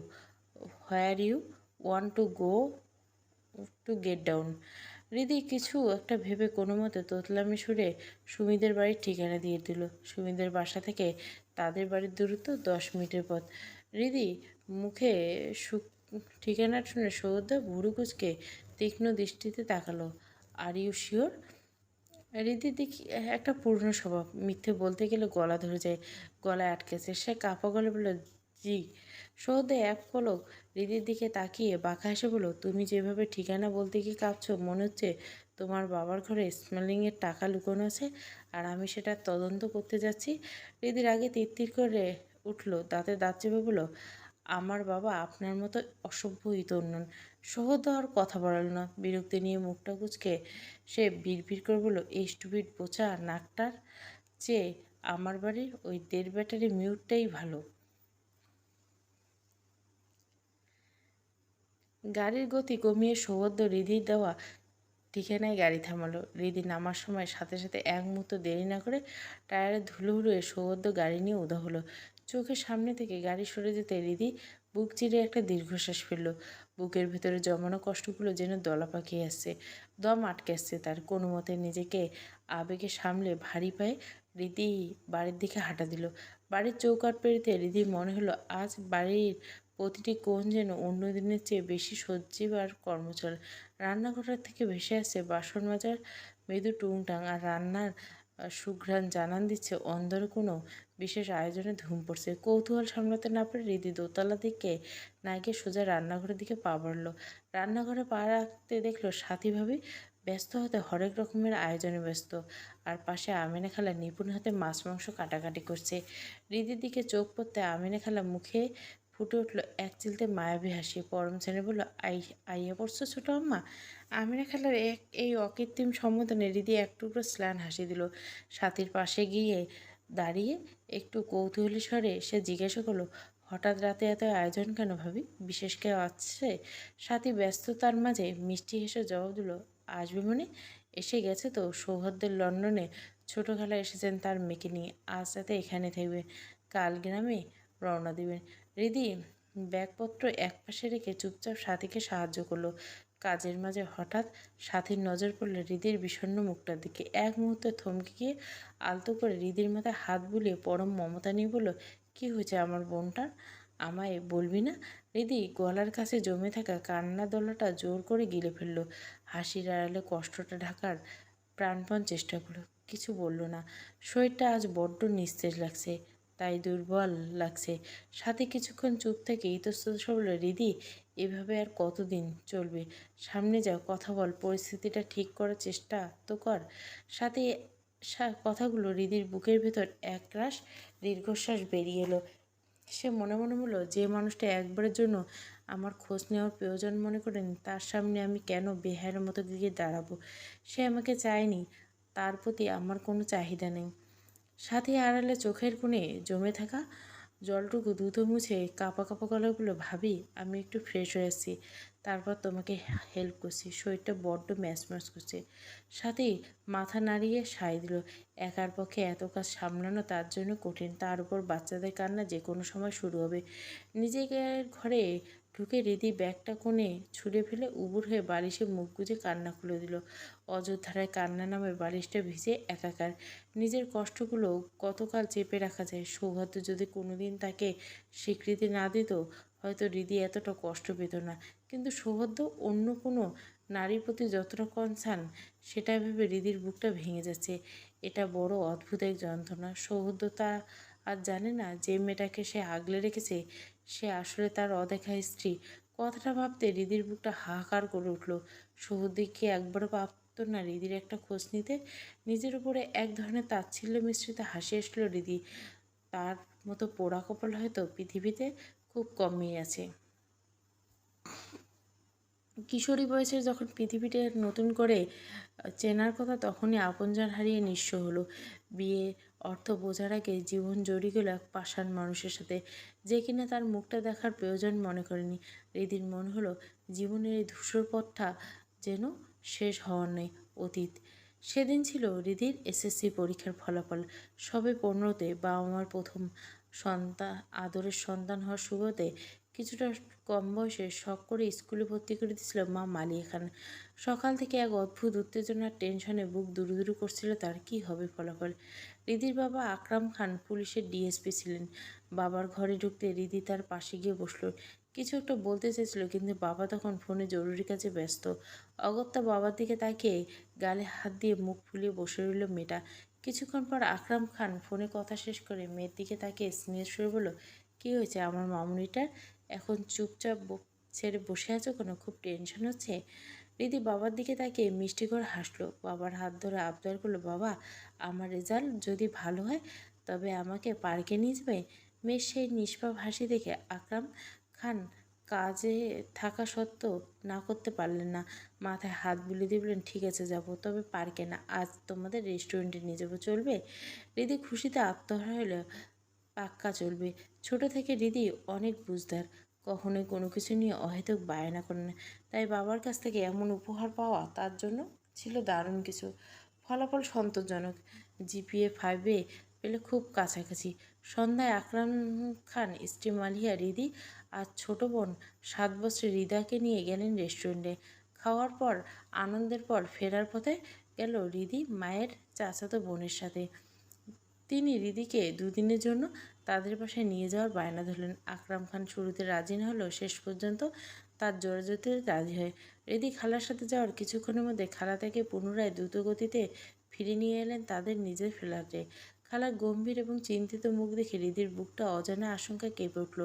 where you want to go to get down. Hridi কিছু একটা ভেবে কোনো মতে তোতলামি সুরে সুমিদের বাড়ির ঠিকানা দিয়ে দিল। সুমিদের বাসা থেকে তাদের বাড়ির দূরত্ব 10 মিনিটের পথ। হৃদি মুখে ঠিকানা শুনে সৌদ্দা ভুরু কুচকে তীক্ষ্ণ দৃষ্টিতে তাকালো। Are you sure? রীতির দেখি একটা পুরনো স্বভাব, মিথ্যে বলতে গেলে গলা ধরে যায়, গলায় আটকেছে। সে কাঁপা গলে বলল, জি। সহদে এক পলক রীতির দিকে তাকিয়ে বাঁকা হেসে বলল, তুমি যেভাবে ঠিকানা বলতে গিয়ে কাঁপছো, মনে হচ্ছে তোমার বাবার ঘরে স্মাগলিংয়ের টাকা লুকোনো আছে আর আমি সেটা তদন্ত করতে যাচ্ছি। রীতির আগে তিরতির করে উঠল, দাঁতে দাঁত চেপে বলল, আমার বাবা আপনার মতো অসভ্য ইতর নন। সহজ আর কথা বাড়াল না, বিরক্তি নিয়ে মুখটা কুঁচকে সে বিড়বিড় করে বলল, এই স্টুপিড বোচা নাকটার চেয়ে আমার বাড়ির ওই 1.5 ব্যাটারি মিউটটাই ভালো। গাড়ির গতি কমিয়ে সৌহার্দ্য রিধির দেওয়া ঠিকানায় গাড়ি থামালো। রিধি নামার সময় সাথে সাথে এক মুহূর্ত দেরি না করে টায়ারে ধুলো উড়িয়ে সৌহার্দ্য গাড়ি নিয়ে উধাও হলো। চোখের সামনে থেকে গাড়ি সরে যেতে রিধি বুক চিরে একটা দীর্ঘশ্বাস ফেলল। বুকের ভেতরে জমানো কষ্টগুলো যেন দলা পাকিয়ে আসছে, দম আটকে আসছে তার। কোনো মতে নিজেকে আবেগে সামলে ভারী পায়ে রিধি বাড়ির দিকে হাঁটা দিল। বাড়ির চৌকাঠ পেরিতে রিধির মনে হলো আজ বাড়ির প্রতিটি কোণ যেন অন্য দিনের চেয়ে বেশি সজীব আর কর্মচল। রান্নাঘরের থেকে ভেসে আসছে বাসন মাজার মৃদু টুংটাং, আর রান্নার সুঘ্রাণ জানান দিচ্ছে অন্দরে কোনো বিশেষ আয়োজনে ধুম পড়ছে। কৌতূহল সামলাতে না পেরে রিদি দোতলা দিকে না গিয়ে সোজা রান্নাঘরের দিকে পা বাড়ল। রান্নাঘরে পা রাখতে দেখলো সাথী ভাবি ব্যস্ত হতে হরেক রকমের আয়োজনে ব্যস্ত, আর পাশে আমিনা খালা নিপুণ হাতে মাছ মাংস কাটাকাটি করছে। রিদির দিকে চোখ পড়তে আমিনা খালা মুখে ফুটে উঠল এক চিলতে মায়াবী হাসি। পরম শ্রেণী বলল, আইয়া পড়ছো ছোটো আম্মা? আমিনা খালার এই অকৃত্রিম সম্বোধনে রিদি এক টুকরো স্লান হাসি দিল। সাথীর পাশে গিয়ে দাঁড়িয়ে একটু কৌতূহলী স্বরে সে জিজ্ঞাসা করলো, হঠাৎ রাতে এত আয়োজন কেন ভাবি? বিশেষ কেউ আছে? সাথী ব্যস্ততার মাঝে মিষ্টি হেসে জবাব দিল, আসবে মানে? এসে গেছে তো। সৌহার্দ্যের লন্ডনে ছোটো খালা এসেছেন তার মেয়েকে নিয়ে। আজ রাতে এখানে থাকবে, কাল গ্রামে রওনা দিবেন। রিদি ব্যাগপত্র একপাশে রেখে চুপচাপ সাথীকে সাহায্য করলো। কাজের মাঝে হঠাৎ সাথীর নজর পড়ল হৃদির বিষণ্ণ মুখটার দিকে। এক মুহূর্তে থমকে গিয়ে আলতো করে হৃদির মাথায় হাত বুলিয়ে পরম মমতা নিয়ে বলল, কী হয়েছে আমার বোনটার? আমায় বলবি না? হৃদি গলার কাছে জমে থাকা কান্না দলাটা জোর করে গিলে ফেলল। হাসির আড়ালে কষ্টটা ঢাকার প্রাণপণ চেষ্টা করলো। কিছু বলল না। শরীরটা আজ বড্ড নিস্তেজ লাগছে, তাই দুর্বল লাগছে। সাথে কিছুক্ষণ চুপ থেকে ইতস্তত বলল, রিদি এভাবে আর কতদিন চলবে? সামনে যাও, কথা বল, পরিস্থিতিটা ঠিক করার চেষ্টা তো কর। সাথে কথাগুলো রিদির বুকের ভেতর একরাশ দীর্ঘশ্বাস বেরিয়ে এলো। সে মনে মনে বলল, যে মানুষটা একবারের জন্য আমার খোঁজ নেওয়ার প্রয়োজন মনে করেন, তার সামনে আমি কেন বেহায়ের মতো গিয়ে দাঁড়াবো? সে আমাকে চায়নি, তার প্রতি আমার কোনো চাহিদা নেই। সাথে আড়ালে চোখের কোণে জমে থাকা জলটুকু দ্রুত মুছে কাঁপা কাঁপা গলায় বলল, ভাবি আমি একটু ফ্রেশ হয়ে আসছি, তারপর তোমাকে হেল্প করছি। শরীরটা বড্ড ম্যাচ ম্যাচ করছে। সাথেই মাথা নাড়িয়ে সায় দিল। একার পক্ষে এত কাজ সামলানো তার জন্য কঠিন, তার উপর বাচ্চাদের কান্না যে কোনো সময় শুরু হবে। নিজের ঘরে ঢুকে রিদি ব্যাগটা কোণে ছুঁড়ে ফেলে উবুর হয়ে বালিশে মুখ গুজে কান্না খুলে দিল। অযোধ্যারায় কান্না নামে বালিশটা ভিজে একাকার। নিজের কষ্টগুলো কতকাল চেপে রাখা যায়। সৌভাগ্য যদি কোনোদিন তাকে স্বীকৃতি না দিত, হয়তো রিদি এতটা কষ্ট পেত না। কিন্তু সৌভাগ্য অন্য কোনো নারীর প্রতি যতটা কনসার্ন, সেটা ভেবে রিদির বুকটা ভেঙে যাচ্ছে। এটা বড় অদ্ভুত এক যন্ত্রণা। সৌভাগ্য তা আর জানে না যে মেয়েটাকে সে আগলে রেখেছে সে আসলে তার অদেখা স্ত্রী। কথাটা ভাবতে রিদির বুকটা হাহাকার করে উঠল। সৌহদ্দিকে একবারও ভাবত না রিদির একটা খোঁজ নিতে। নিজের উপরে এক ধরনের তাচ্ছিল্য মিশ্রিত হাসি আসলো রিদি। তার মতো পোড়া কপাল হয়তো পৃথিবীতে খুব কমই আছে। কিশোরী বয়সে যখন পৃথিবীটা নতুন করে চেনার কথা, তখনই আপনজন হারিয়ে নিঃস্ব হলো। বিয়ে অর্থ বোঝার আগে জীবন জড়িয়ে গেল এক পাষাণ মানুষের সাথে, যে কিনা তার মুখটা দেখার প্রয়োজন মনে করেনি। রিদির মনে হলো জীবনের এই ধূসর পথটা যেন শেষ হওয়ার নেই, অতীত। সেদিন ছিল রিদির এসএসসি পরীক্ষার ফলাফল। সবে 15তে বাবা মার প্রথম সন্তান, আদরের সন্তান হওয়ার সুবাদে কিছুটা কম বয়সে শখ করে স্কুলে ভর্তি করে দিয়েছিল মা মালিয়া খান। সকাল থেকে এক অদ্ভুত উত্তেজনার টেনশনে বুক দুরুদুরু করছিল তার। কী হবে ফলাফল? রিদির বাবা আকরাম খান পুলিশের ডিএসপি ছিলেন। বাবার ঘরে ঢুকতে রিদি তার পাশে গিয়ে বসল। কিছু একটা বলতে চেয়েছিল, কিন্তু বাবা তখন ফোনে জরুরি কাজে ব্যস্ত। অগত্যা বাবার দিকে তাকিয়ে গালে হাত দিয়ে মুখ ফুলিয়ে বসে রইল মেয়েটা। কিছুক্ষণ পর আকরাম খান ফোনে কথা শেষ করে মেয়ের দিকে তাকিয়ে স্নেহের সুরে বলল, কী হয়েছে আমার মামুনিটার? এখন চুপচাপ ছেড়ে বসে আছো কেন? খুব টেনশন হচ্ছে? রিদি বাবার দিকে তাকিয়ে মিষ্টি করে হাসলো। বাবার হাত ধরে আবদার করলো, বাবা আমার রেজাল্ট যদি ভালো হয় তবে আমাকে পার্কে নিয়ে যাবে? মেয়ের সেই নিষ্পাপ হাসি দেখে আকরাম খান কাজে থাকা সত্ত্বেও না করতে পারলেন না। মাথায় হাত বুলিয়ে দিয়ে বললেন, ঠিক আছে যাব, তবে পার্কে না, আজ তোমাদের রেস্টুরেন্টে নিয়ে যাবো, চলবে? রিদি খুশিতে আত্মহারা হলো। পাক্কা চলবে। ছোট থেকে রিদি অনেক বুঝদার, কখনোই কোনো কিছু নিয়ে অহেতুক বায়না করে না। তাই বাবার কাছ থেকে এমন উপহার পাওয়া তার জন্য ছিল দারুণ কিছু। ফলাফল সন্তোষজনক, জিপিএ 5-এ পেলে খুব কাছাকাছি। সন্ধ্যায় আকরাম খান, স্ত্রী মালিয়া, রিদি আর ছোট বোন 7 বছরের রিদাকে নিয়ে গেলেন রেস্টুরেন্টে। খাওয়ার পর, আনন্দের পর ফেরার পথে গেল রিদি মায়ের চাচাতো বোনের সাথে। তিনি রিদিকে দুদিনের জন্য তাদের বাসায় নিয়ে যাওয়ার বায়না ধরলেন। আকরাম খান শুরুতে রাজি না হলেও শেষ পর্যন্ত তার জোরাজুরিতে রাজি হয়। রিদি খালার সাথে যাওয়ার কিছুক্ষণের মধ্যে খালা তাকে পুনরায় দ্রুতগতিতে ফিরে নিয়ে এলেন তাদের নিজের ফ্ল্যাটে। খালার গম্ভীর এবং চিন্তিত মুখ দেখে রিদির বুকটা অজানা আশঙ্কায় কেঁপে উঠল।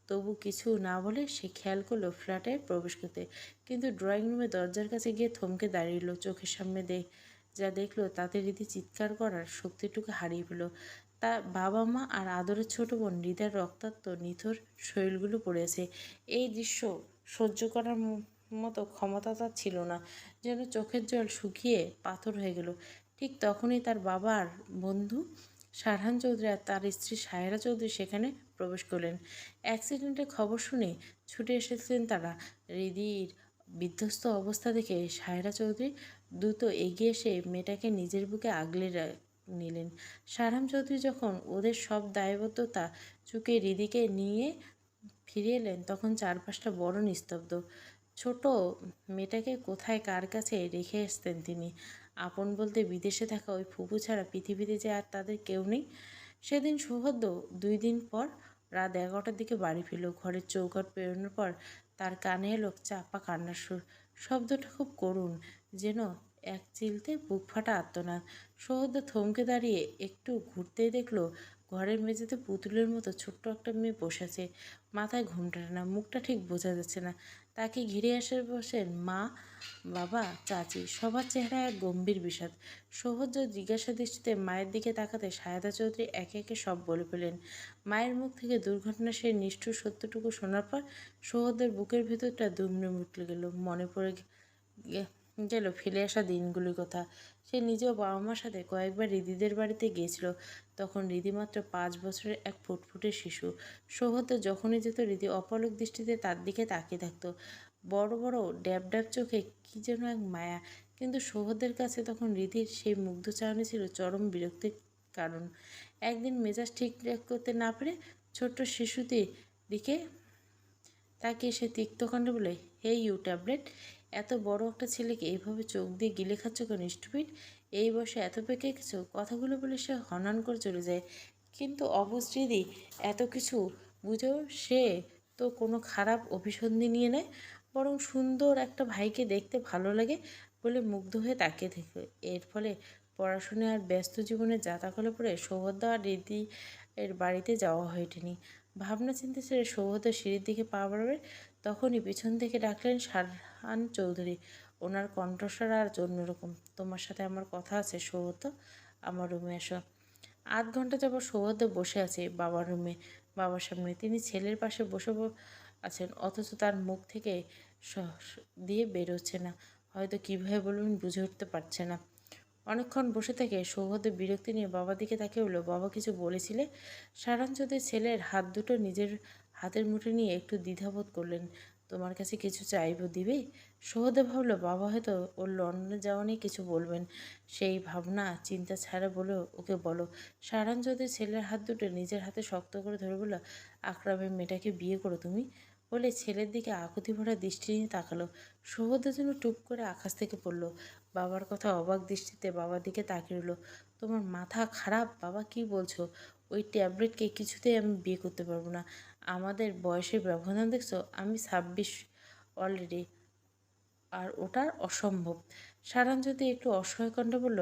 তবু কিছু না বলে সে খেয়াল করলো ফ্ল্যাটে প্রবেশ করতে, কিন্তু ড্রয়িং রুমে দরজার কাছে গিয়ে থমকে দাঁড়িয়ে চোখের সামনে যা দেখলো তাতে রীতি চিৎকার করার শক্তিটুকু হারিয়ে ফেল। তার বাবা মা আর আদরের ছোট বোন হৃদয়ের রক্তাক্ত নিথর শরীরগুলো পড়েছে। এই দৃশ্য সহ্য করার মতো ক্ষমতা তার ছিল না। যেন চোখের জল শুকিয়ে পাথর হয়ে গেল। ঠিক তখনই তার বাবার বন্ধু শারহান চৌধুরী আর তার স্ত্রী সায়রা চৌধুরী সেখানে প্রবেশ করলেন। অ্যাক্সিডেন্টের খবর শুনে ছুটে এসেছিলেন তারা। হৃদির বিধ্বস্ত অবস্থা দেখে সায়রা চৌধুরী দ্রুত এগিয়ে এসে মেয়েটাকে নিজের বুকে আগলে নিলেন। শারহান চৌধুরী যখন ওদের সব দায়বদ্ধতা চুকে হৃদিকে নিয়ে ফিরে এলেন, তখন চারপাশটা বড় নিস্তব্ধ। ছোট মেয়েটাকে কোথায় কার কাছে রেখে এসতেন তিনি? আপন বলতে বিদেশে থাকা ওই ফুপু ছাড়া পৃথিবীতে যে আর তাদের কেউ নেই। সেদিন সৌহার্দ্য 2 দিন পর রাত 11টার দিকে বাড়ি ফিরল। ঘরের চৌকাঠ পেরোনোর পর তার কানে এলো চাপা কান্নার সুর। শব্দটা খুব করুণ, যেন এক চিলতে বুক ফাটা আর্তনাদ। সৌহার্দ্য থমকে দাঁড়িয়ে একটু ঘুরতেই দেখলো ঘরের মেঝেতে পুতুলের মতো ছোট্ট একটা মেয়ে বসে আছে। মাথায় ঘোমটা না, মুখটা ঠিক বোঝা যাচ্ছে না। তাকে ঘিরে এসে বসেন মা, বাবা, চাচি, সবার চেহারা এক গম্ভীর বিষাদ। সহজ জিজ্ঞাসা দৃষ্টিতে মায়ের দিকে তাকাতে সায়দা চৌধুরী একে একে সব বলে ফেলেন। মায়ের মুখ থেকে দুর্ঘটনার সেই নিষ্ঠুর সত্যটুকু শোনার পর সৌহদের বুকের ভেতরটা দুমড়ে মুটলে গেল। মনে পড়ে গেল ফেলে আসা দিনগুলির কথা। সে নিজেও বাবা মার সাথে কয়েকবার রিদিদের বাড়িতে গিয়েছিল। তখন রিদি মাত্র 5 বছরের এক ফুটফুটে শিশু। সৌহদ্দ যখনই যেত রিদি অপলক দৃষ্টিতে তার দিকে তাকিয়ে থাকত। বড় বড় ড্যাব ড্যাব চোখে কী যেন এক মায়া। কিন্তু সৌহদ্দের কাছে তখন রিদির সেই মুগ্ধ চাহনি ছিল চরম বিরক্তির কারণ। একদিন মেজাজ ঠিক করতে না পেরে ছোট্ট শিশুটির দিকে তাকিয়ে সে তিক্ত কণ্ঠে বলে, হে ইউ ট্যাবলেট, এত বড় একটা ছেলেকে এইভাবে চোখ দিয়ে গিলে খাচ্ছ কেন স্টুপিড? এই বয়সে এত পেকে গেছো? কথাগুলো বলে সে হনহন করে চলে যায়। কিন্তু অবশ্রীদি এত কিছু বুঝেও সে তো কোনো খারাপ অভিসন্ধি নিয়ে নেয়, বরং সুন্দর একটা ভাইকে দেখতে ভালো লাগে বলে মুগ্ধ হয়ে তাকিয়ে থাকে। এর ফলে পড়াশুনো আর ব্যস্ত জীবনে যাতাকলে পড়ে সৌহার্দ্য আর রীতি এর বাড়িতে যাওয়া হয়ে ওঠেনি। ভাবনা চিন্তা ছেড়ে সৌহার্দ্য সিঁড়ির দিকে পা বাড়াবে, তখনই পিছন থেকে ডাকলেন শারহান চৌধুরী। ওনার কণ্ঠস্বর আর অন্যরকম। তোমার সাথে আমার কথা আছে সৌহার্দ্য, আমার রুমে এসো। 8 ঘন্টা যাবৎ সৌহার্দ্য বসে আছে বাবার রুমে, বাবার সামনে। তিনি ছেলের পাশে বসে আছেন, অথচ তার মুখ থেকে দিয়ে বেরোচ্ছে না। হয়তো কীভাবে বলবেন বুঝে উঠতে পারছে না। অনেকক্ষণ বসে থেকে সৌহার্দ্য বিরক্তি নিয়ে বাবার দিকে তাকিয়ে বলল, বাবা কিছু বলেছিলে? সারান চৌধুরী ছেলের হাত দুটো নিজের হাতের মুঠে নিয়ে একটু দ্বিধাবোধ করলেন। তোমার কাছে কিছু চাইব, দিবে? সৌহার্দ্য ভাবল বাবা হয়তো ওর লন্ডনে যাওয়া নিয়ে কিছু বলবেন। সেই ভাবনা চিন্তা ছাড়া বলে, ওকে বলো। সারান চৌধুরী ছেলের হাত দুটো নিজের হাতে শক্ত করে ধরে বলল, আকরামের মেয়েটাকে বিয়ে করো তুমি, বলে ছেলের দিকে আকুতি ভরা দৃষ্টি নিয়ে তাকালো। সৌহার্দ্য যেন টুপ করে আকাশ থেকে পড়ল। বাবার কথা অবাক দৃষ্টিতে বাবার দিকে তাকিয়ে রইল। তোমার মাথা খারাপ বাবা, কি বলছো? ওই ট্যাবলেটকে কিছুতেই আমি বিয়ে করতে পারবো না। আমাদের বয়সের ব্যবধান দেখছো? আমি 26 অলরেডি, আর ওটা অসম্ভব। সারান যদি একটু অসহায় কণ্ঠে বলল,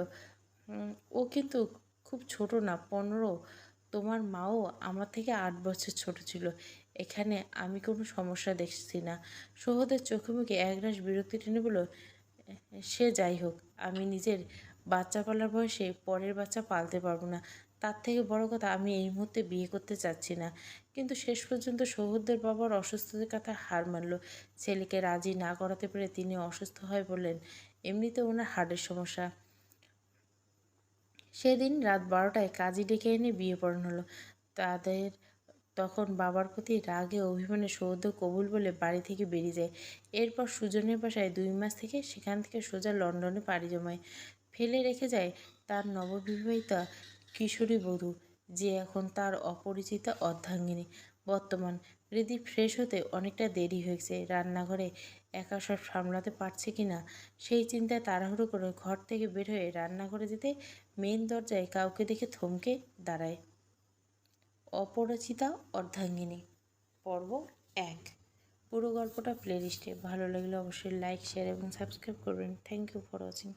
ও কিন্তু খুব ছোট না, 15। তোমার মাও আমার থেকে 8 বছর ছোট ছিল। এখানে আমি কোনো সমস্যা দেখছি না। সহদের চোখে মুখে একরাশ বিরক্তি টেনে বলল, সে যাই হোক, আমি নিজের বাচ্চা পালার বয়সে পরের বাচ্চা পালতে পারবো না। তার থেকে বড় কথা, আমি এই মুহূর্তে বিয়ে করতে চাচ্ছি না। কিন্তু শেষ পর্যন্ত সৌহদ্দের বাবার অসুস্থতার কথা হার মানল। ছেলেকে রাজি না করাতে পেরে তিনি অসুস্থ হয়ে বললেন, এমনিতে ওনার হার্টের সমস্যা। সেদিন রাত 12টায় কাজী ডেকে এনে বিয়ে পড়ানো হলো। তাদের তখন বাবার প্রতি রাগে অভিমানে সৌদ্য কবুল বলে বাড়ি থেকে বেরিয়ে যায়। এরপর সুজনের বাসায় 2 মাস থেকে সেখান থেকে সোজা লন্ডনে পাড়ি জমায়। ফেলে রেখে যায় তার নববিবাহিতা কিশোরী বধূ, যে এখন তার অপরিচিতা অর্ধাঙ্গিনী। বর্তমান হৃদি ফ্রেশ হতে অনেকটা দেরি হয়েছে। রান্নাঘরে একা সব সামলাতে পারছে কি না সেই চিন্তায় তাড়াহুড়ো করে ঘর থেকে বের হয়ে রান্নাঘরে যেতে মেন দরজায় কাউকে দেখে থমকে দাঁড়ায়। অপরিচিতা অর্ধাঙ্গিনী পর্ব 1। পুরো গল্পটা প্লেলিস্টে। ভালো লাগলে অবশ্যই লাইক, শেয়ার এবং সাবস্ক্রাইব করবেন। Thank you for watching.